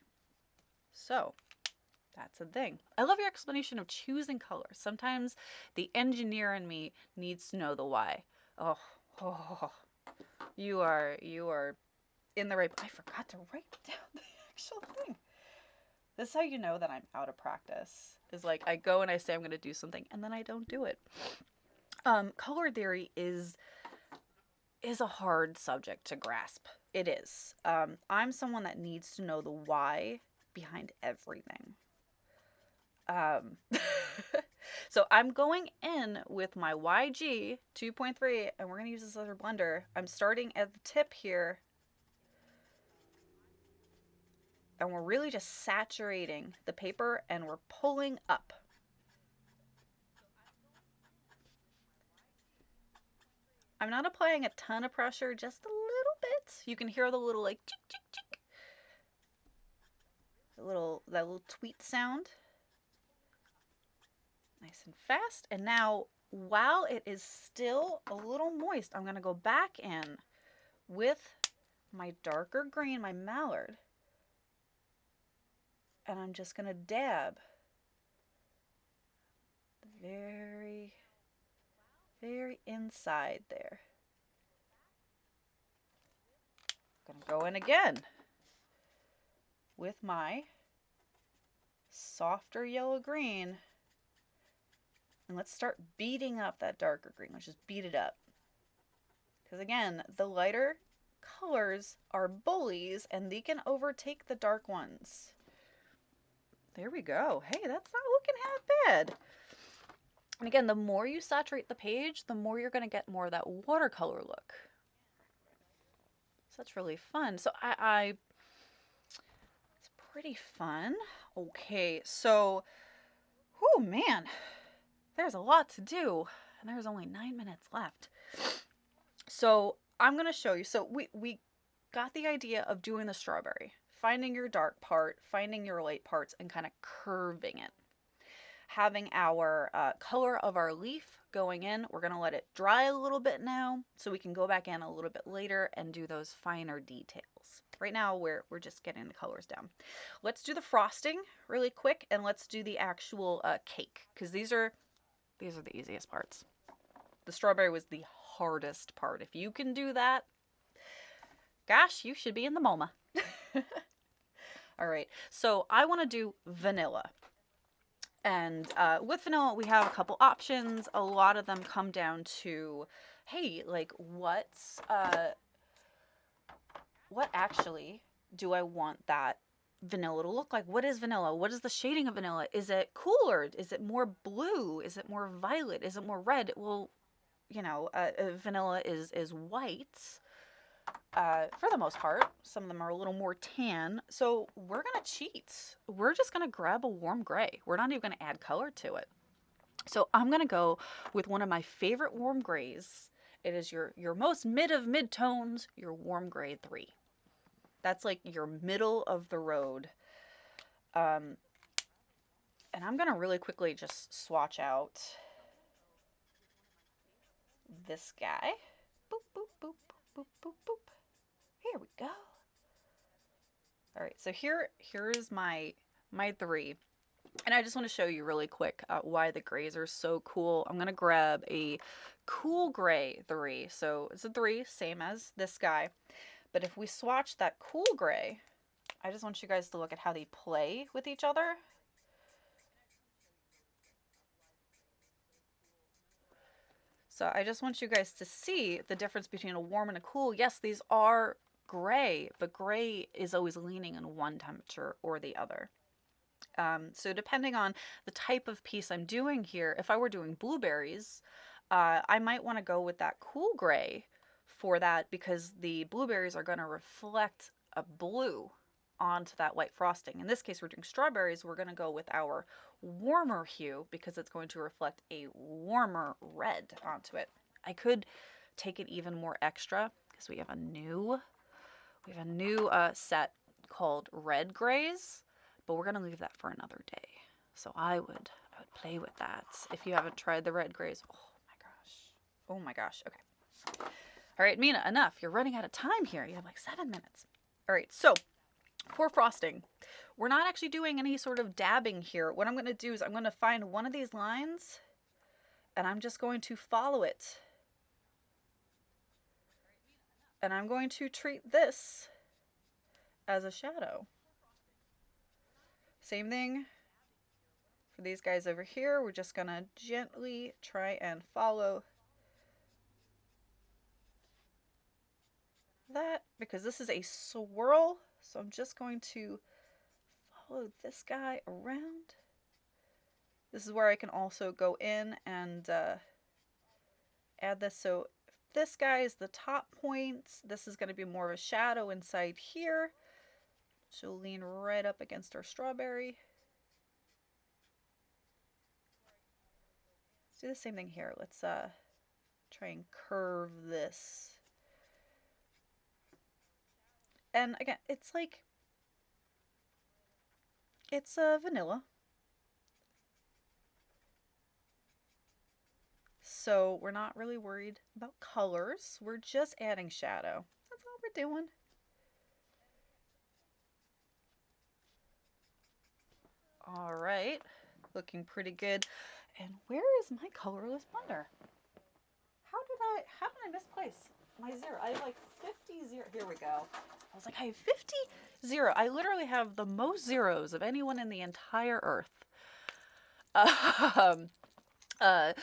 so that's a thing. I love your explanation of choosing colors. Sometimes the engineer in me needs to know the why. Oh, you are in the right. I forgot to write down the actual thing. This is how you know that I'm out of practice. Is like I go and I say I'm going to do something and then I don't do it. Color theory is a hard subject to grasp. It is. I'm someone that needs to know the why behind everything. So I'm going in with my YG 2.3 and we're going to use this other blender. I'm starting at the tip here. And we're really just saturating the paper and we're pulling up. I'm not applying a ton of pressure, just a little bit. You can hear the little like chick, chick, chick. That little tweet sound. Nice and fast. And now while it is still a little moist, I'm going to go back in with my darker green, my Mallard, and I'm just going to dab very, very inside there. I'm going to go in again with my softer yellow green, and let's start beating up that darker green. Let's just beat it up. Because again, the lighter colors are bullies and they can overtake the dark ones. There we go. Hey, that's not looking half bad. And again, the more you saturate the page, the more you're going to get more of that watercolor look. So that's really fun. So it's pretty fun. Okay, so, oh man, there's a lot to do, and there's only 9 minutes left. So I'm going to show you. So we got the idea of doing the strawberry, finding your dark part, finding your light parts, and kind of curving it. Having our color of our leaf going in, we're going to let it dry a little bit now so we can go back in a little bit later and do those finer details. Right now we're just getting the colors down. Let's do the frosting really quick, and let's do the actual cake, because these are the easiest parts. The strawberry was the hardest part. If you can do that, gosh, you should be in the MoMA. All right, so I want to do vanilla. And with vanilla, we have a couple options. A lot of them come down to, hey, like what actually do I want that vanilla to look like? What is vanilla? What is the shading of vanilla? Is it cooler? Is it more blue? Is it more violet? Is it more red? Well, you know, vanilla is white for the most part. Some of them are a little more tan. So we're going to cheat. We're just going to grab a warm gray. We're not even going to add color to it. So I'm going to go with one of my favorite warm grays. It is your most mid of mid-tones, your warm gray 3. That's like your middle of the road. And I'm going to really quickly just swatch out this guy. Boop, boop, boop, boop, boop, boop. Here we go. All right, so here's my 3. And I just want to show you really quick why the grays are so cool. I'm going to grab a cool gray 3. So it's a 3, same as this guy. But if we swatch that cool gray, I just want you guys to look at how they play with each other. So I just want you guys to see the difference between a warm and a cool. Yes, these are gray, but gray is always leaning in one temperature or the other. So depending on the type of piece I'm doing here, if I were doing blueberries, I might want to go with that cool gray for that, because the blueberries are going to reflect a blue onto that white frosting. In this case, we're doing strawberries. We're going to go with our warmer hue because it's going to reflect a warmer red onto it. I could take it even more extra because we have a new set called red grays, but we're going to leave that for another day. So I would play with that. If you haven't tried the red grays, oh my gosh. Okay. All right, Mina, enough. You're running out of time here. You have like 7 minutes. All right, so for frosting, we're not actually doing any sort of dabbing here. What I'm going to do is I'm going to find one of these lines and I'm just going to follow it. And I'm going to treat this as a shadow. Same thing for these guys over here. We're just going to gently try and follow that, because this is a swirl. So I'm just going to follow this guy around. This is where I can also go in and add this. So if this guy is the top point, this is going to be more of a shadow inside here. She'll lean right up against our strawberry. Let's do the same thing here. Let's try and curve this. And again, it's like, it's vanilla. So we're not really worried about colors. We're just adding shadow. That's all we're doing. All right, looking pretty good. And where is my colorless blender? How did I misplace my zero? I have like 50 zero. Here we go. I was like, I have 50 zero. I literally have the most zeros of anyone in the entire earth. Um, uh,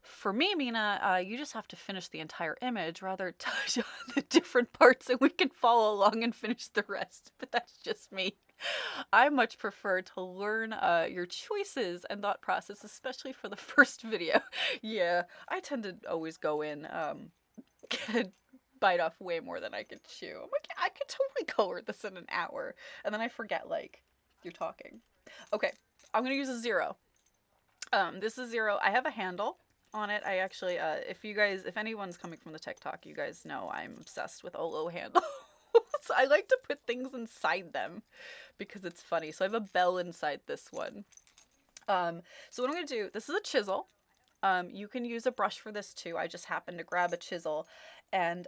for me, Mina, you just have to finish the entire image, rather touch on the different parts, and we can follow along and finish the rest. But that's just me. I much prefer to learn your choices and thought process, especially for the first video. Yeah, I tend to always go in, bite off way more than I could chew. I'm like, I could totally color this in an hour. And then I forget, like, you're talking. Okay, I'm gonna use a zero. This is zero. I have a handle on it. I actually, if anyone's coming from the TikTok, you guys know I'm obsessed with OLO handles. I like to put things inside them because it's funny. So I have a bell inside this one. So what I'm gonna do, this is a chisel. You can use a brush for this too. I just happened to grab a chisel. And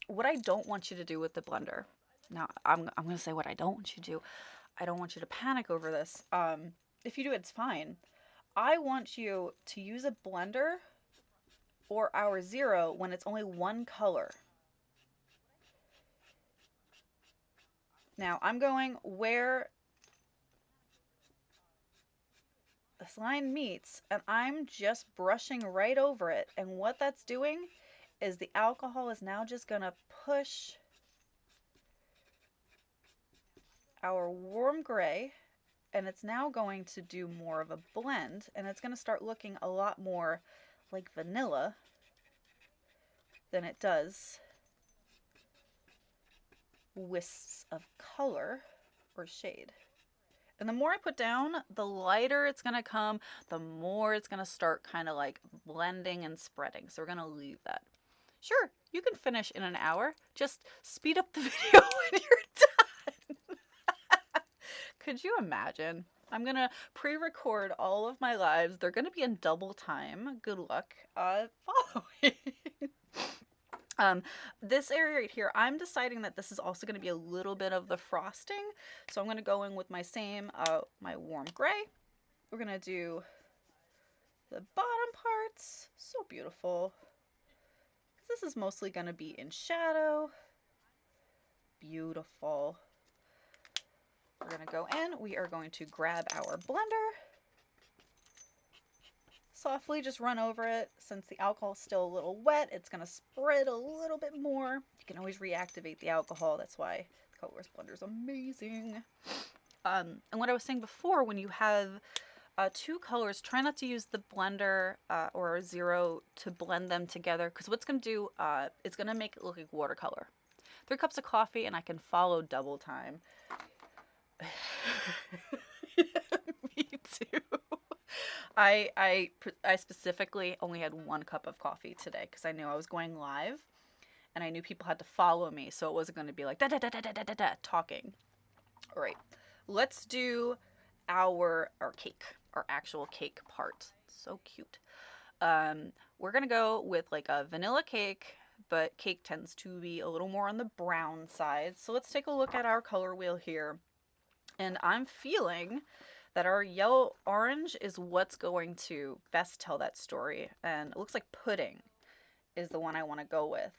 what I don't want you to do with the blender, now I'm gonna say what I don't want you to do. I don't want you to panic over this. If you do, it's fine. I want you to use a blender or our zero when it's only one color. Now I'm going where this line meets, and I'm just brushing right over it. And what that's doing is the alcohol is now just gonna push our warm gray, and it's now going to do more of a blend, and it's gonna start looking a lot more like vanilla than it does wisps of color or shade. And the more I put down, the lighter it's gonna come, the more it's gonna start kind of like blending and spreading. So we're gonna leave that. Sure, you can finish in an hour. Just speed up the video when you're done. Could you imagine? I'm gonna pre-record all of my lives. They're gonna be in double time. Good luck following. This area right here, I'm deciding that this is also going to be a little bit of the frosting. So I'm going to go in with my same, my warm gray. We're going to do the bottom parts. So beautiful. This is mostly going to be in shadow. Beautiful. We're going to go in. We are going to grab our blender. Softly just run over it. Since the alcohol is still a little wet, it's going to spread a little bit more. You can always reactivate the alcohol. That's why the colorless blender is amazing. And what I was saying before, when you have two colors, try not to use the blender or a zero to blend them together, because what's going to do, it's going to make it look like watercolor. 3 cups of coffee, and I can follow double time. Me too. I specifically only had 1 cup of coffee today because I knew I was going live, and I knew people had to follow me, so it wasn't going to be like da da da da da da da talking. All right, let's do our cake, our actual cake part. So cute. We're gonna go with like a vanilla cake, but cake tends to be a little more on the brown side. So let's take a look at our color wheel here, and I'm feeling that our yellow orange is what's going to best tell that story. And it looks like pudding is the one I want to go with.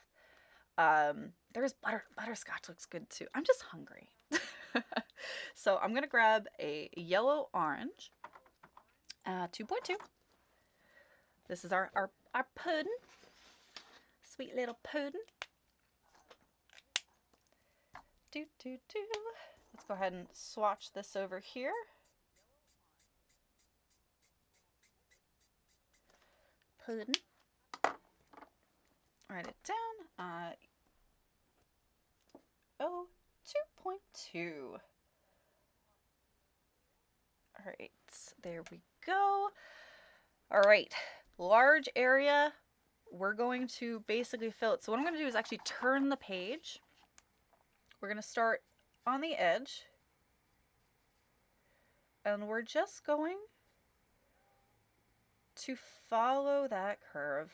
There's butterscotch looks good too. I'm just hungry. So I'm going to grab a yellow orange, 2.2. This is our pudding. Sweet little pudding. Let's go ahead and swatch this over here. Pudding. Write it down. 2.2. All right, there we go. All right, large area. We're going to basically fill it. So what I'm going to do is actually turn the page. We're going to start on the edge, and we're just going to follow that curve.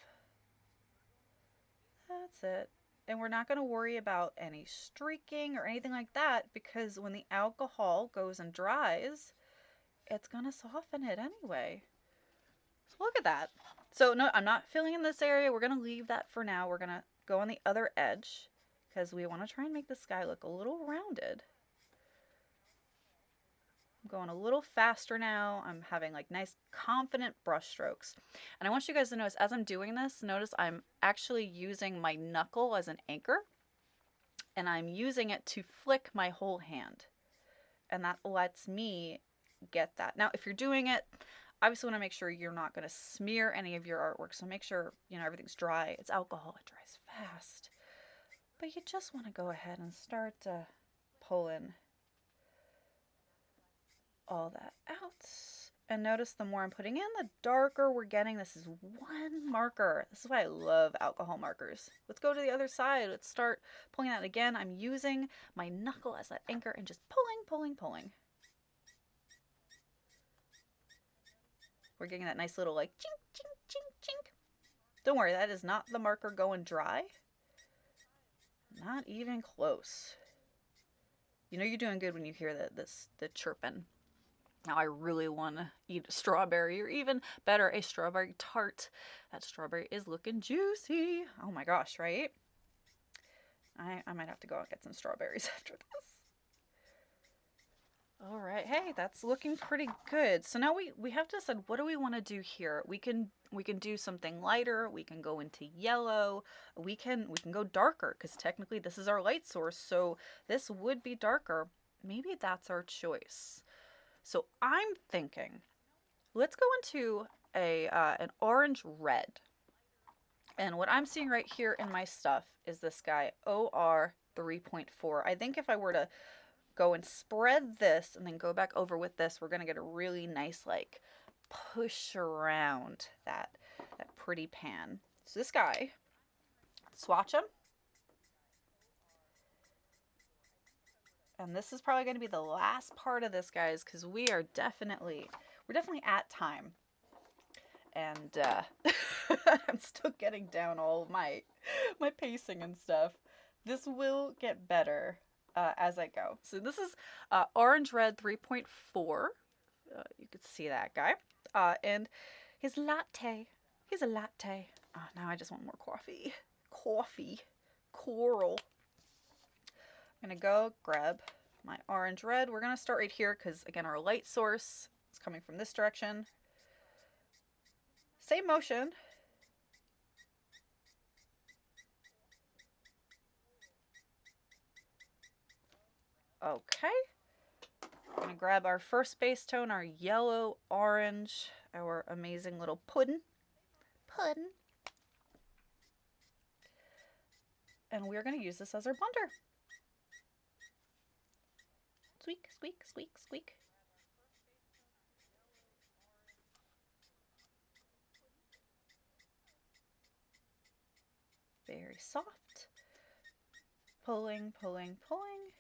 That's it. And we're not going to worry about any streaking or anything like that because when the alcohol goes and dries, it's going to soften it anyway. So look at that. So no, I'm not filling in this area. We're going to leave that for now. We're going to go on the other edge because we want to try and make the sky look a little rounded. I'm going a little faster now. I'm having like nice confident brush strokes. And I want you guys to notice as I'm doing this, notice I'm actually using my knuckle as an anchor and I'm using it to flick my whole hand. And that lets me get that. Now, if you're doing it, obviously want to make sure you're not going to smear any of your artwork. So make sure, you know, everything's dry. It's alcohol. It dries fast. But you just want to go ahead and start pulling all that out. And notice the more I'm putting in, the darker we're getting. This is one marker. This is why I love alcohol markers. Let's go to the other side. Let's start pulling that again. I'm using my knuckle as that anchor and just pulling, pulling, pulling. We're getting that nice little like chink, chink, chink, chink. Don't worry, that is not the marker going dry. Not even close. You know you're doing good when you hear the chirping. Now I really want to eat a strawberry, or even better, a strawberry tart. That strawberry is looking juicy. Oh my gosh, right? I might have to go and get some strawberries after this. All right, hey, that's looking pretty good. So now we have to decide, what do we want to do here? We can do something lighter. We can go into yellow. We can go darker because technically this is our light source, so this would be darker. Maybe that's our choice. So I'm thinking, let's go into an orange red. And what I'm seeing right here in my stuff is this guy, OR 3.4. I think if I were to go and spread this and then go back over with this, we're going to get a really nice like push around that pretty pan. So this guy, swatch him. And this is probably going to be the last part of this, guys, because we're definitely at time. And I'm still getting down all of my pacing and stuff. This will get better as I go. So this is Orange Red 3.4. You could see that guy. And his latte. He's a latte. Oh, now I just want more coffee. Coral. I'm going to go grab my orange red. We're going to start right here because, again, our light source is coming from this direction. Same motion. Okay. I'm going to grab our first base tone, our yellow, orange, our amazing little pudding. And we're going to use this as our blender. Squeak, squeak, squeak, squeak. Very soft. Pulling, pulling, pulling.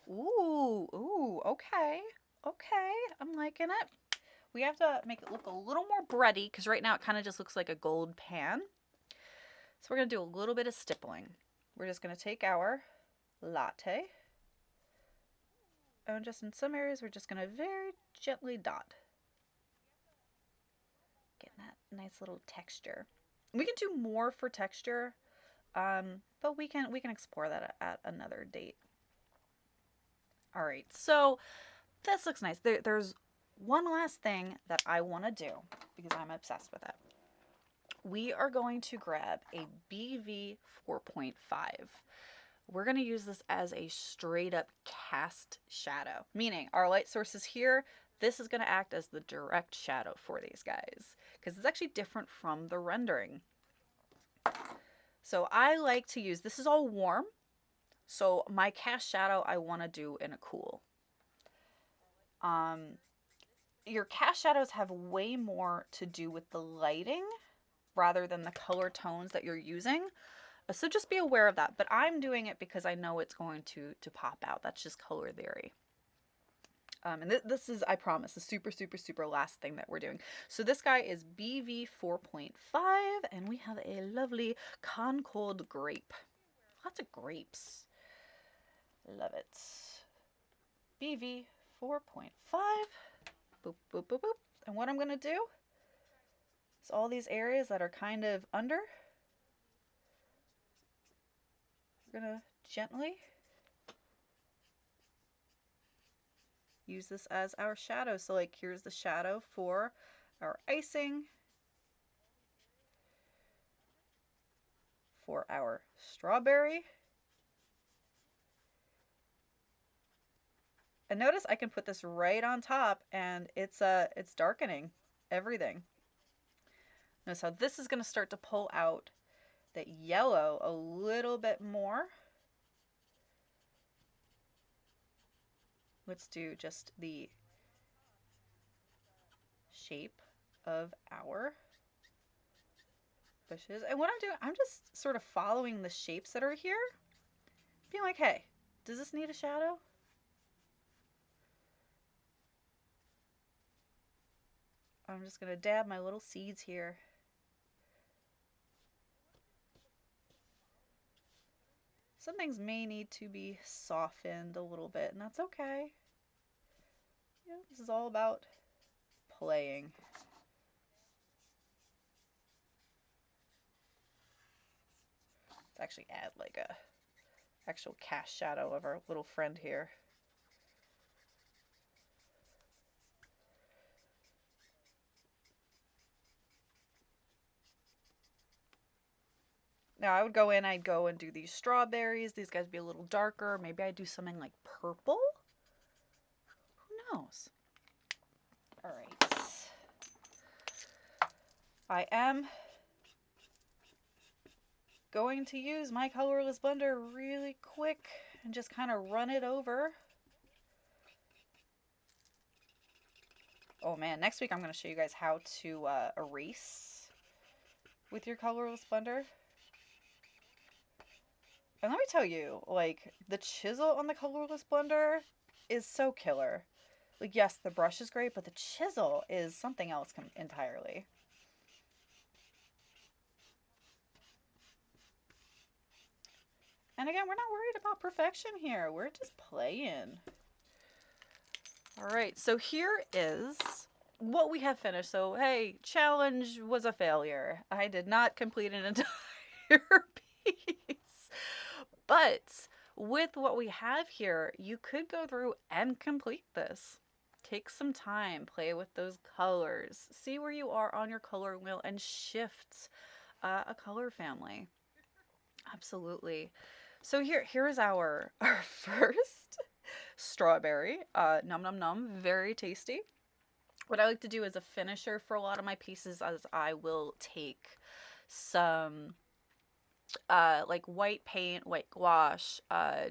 Ooh, okay. I'm liking it. We have to make it look a little more bready because right now it kind of just looks like a gold pan. So we're going to do a little bit of stippling. We're just going to take our latte. And just in some areas, we're just going to very gently dot. Getting that nice little texture. We can do more for texture, but we can explore that at another date. All right, so this looks nice. There's one last thing that I want to do because I'm obsessed with it. We are going to grab a BV 4.5. We're going to use this as a straight up cast shadow, meaning our light source is here. This is going to act as the direct shadow for these guys because it's actually different from the rendering. So I like to use, this is all warm. So my cast shadow I want to do in a cool. Your cast shadows have way more to do with the lighting rather than the color tones that you're using. So just be aware of that. But I'm doing it because I know it's going to pop out. That's just color theory. And this is, I promise, the super, super, super last thing that we're doing. So this guy is BV 4.5, and we have a lovely Concord Grape. Lots of grapes. Love it. BV 4.5. Boop, boop, boop, boop. And what I'm going to do is all these areas that are kind of under, we're going to gently use this as our shadow. So like here's the shadow for our icing, for our strawberry. And notice I can put this right on top and it's darkening everything. Notice how this is going to start to pull out that yellow a little bit more. Let's do just the shape of our bushes. And what I'm doing, I'm just sort of following the shapes that are here, being like, hey, does this need a shadow? I'm just going to dab my little seeds here. Some things may need to be softened a little bit, and that's okay. You know, this is all about playing. Let's actually add like a actual cast shadow of our little friend here. Now I would go in, I'd go and do these strawberries. These guys would be a little darker. Maybe I'd do something like purple. Who knows? All right. I am going to use my colorless blender really quick and just kind of run it over. Oh man, next week I'm going to show you guys how to erase with your colorless blender. And let me tell you, like, the chisel on the colorless blender is so killer. Like, yes, the brush is great, but the chisel is something else entirely. And again, we're not worried about perfection here. We're just playing. All right, so here is what we have finished. So, hey, challenge was a failure. I did not complete an entire piece. But with what we have here, you could go through and complete this. Take some time, play with those colors, see where you are on your color wheel, and shift a color family. Absolutely. So here is our first strawberry. Num num num, very tasty. What I like to do as a finisher for a lot of my pieces is I will take some like white paint, white gouache,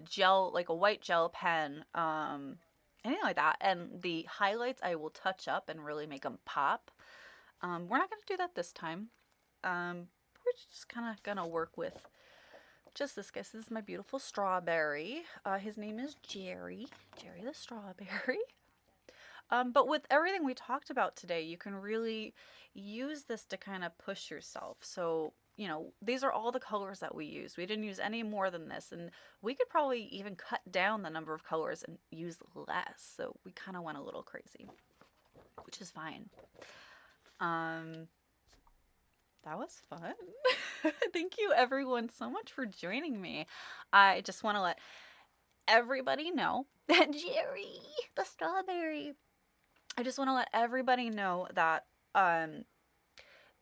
gel, like a white gel pen, anything like that. And the highlights I will touch up and really make them pop. We're not going to do that this time. We're just kind of going to work with just this guy. So this is my beautiful strawberry. His name is Jerry the strawberry. But with everything we talked about today, you can really use this to kind of push yourself. So, you know, these are all the colors that we use. We didn't use any more than this, and we could probably even cut down the number of colors and use less. So we kind of went a little crazy, which is fine. That was fun. Thank you everyone so much for joining me. I just want to let everybody know that Jerry, the strawberry, I just want to let everybody know that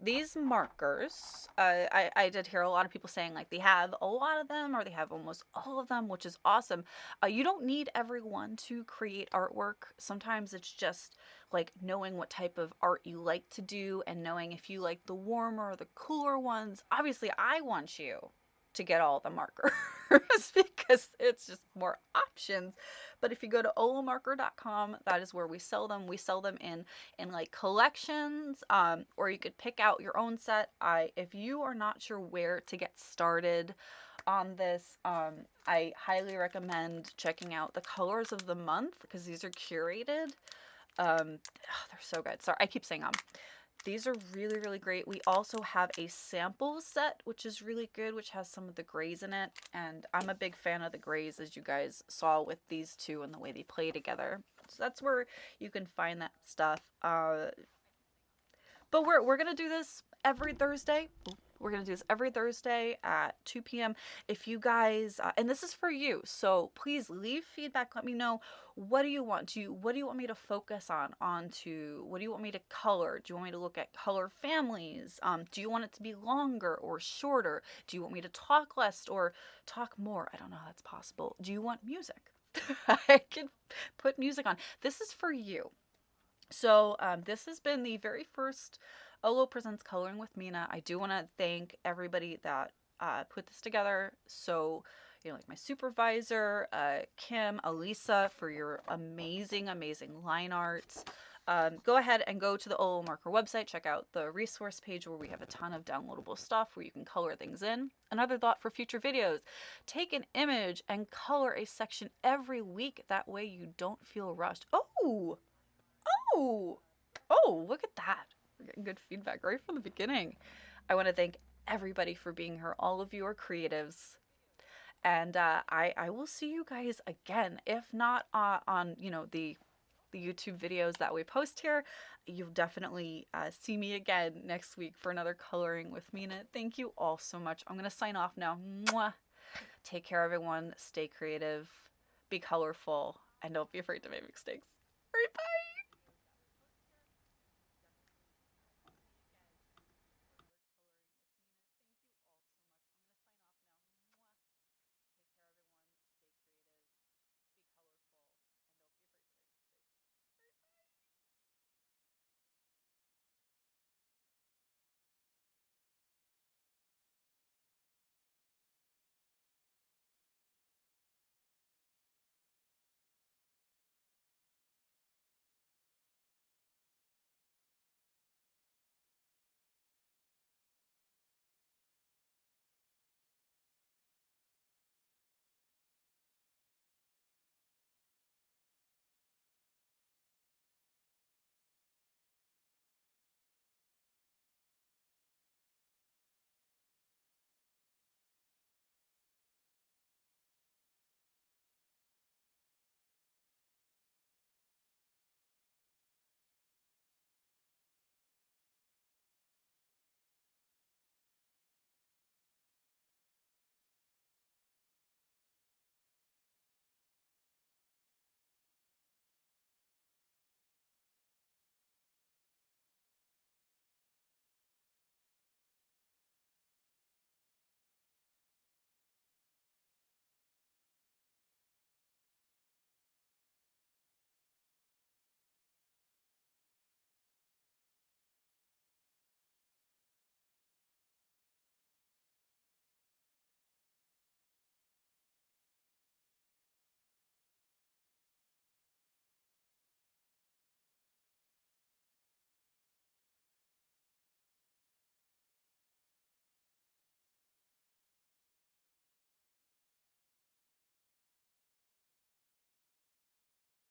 these markers, I did hear a lot of people saying like they have a lot of them or they have almost all of them, which is awesome. You don't need everyone to create artwork. Sometimes it's just like knowing what type of art you like to do and knowing if you like the warmer or the cooler ones. Obviously, I want you to get all the markers because it's just more options. But if you go to olomarker.com, that is where we sell them. We sell them in like collections, or you could pick out your own set. If you are not sure where to get started, on this, I highly recommend checking out the colors of the month because these are curated. They're so good. Sorry, I keep saying these are really, really great. We also have a sample set, which is really good, which has some of the grays in it. And I'm a big fan of the grays, as you guys saw with these two and the way they play together. So that's where you can find that stuff. But we're gonna do this every Thursday. We're gonna do this every Thursday at 2 p.m. If you guys, and this is for you, so please leave feedback. Let me know, what do you want to? What do you want me to focus on? Onto what do you want me to color? Do you want me to look at color families? Do you want it to be longer or shorter? Do you want me to talk less or talk more? I don't know if that's possible. Do you want music? I can put music on. This is for you. So this has been the very first OLO Presents Coloring with Mina. I do want to thank everybody that put this together. So, you know, like my supervisor, Kim, Elisa, for your amazing, amazing line arts. Go ahead and go to the OLO Marker website. Check out the resource page where we have a ton of downloadable stuff where you can color things in. Another thought for future videos, take an image and color a section every week. That way you don't feel rushed. Oh, look at that. We're getting good feedback right from the beginning. I want to thank everybody for being here. All of you are creatives. And I will see you guys again. If not on, you know, the YouTube videos that we post here, you'll definitely see me again next week for another Coloring with Mina. Thank you all so much. I'm going to sign off now. Mwah. Take care, everyone. Stay creative. Be colorful. And don't be afraid to make mistakes. All right, bye.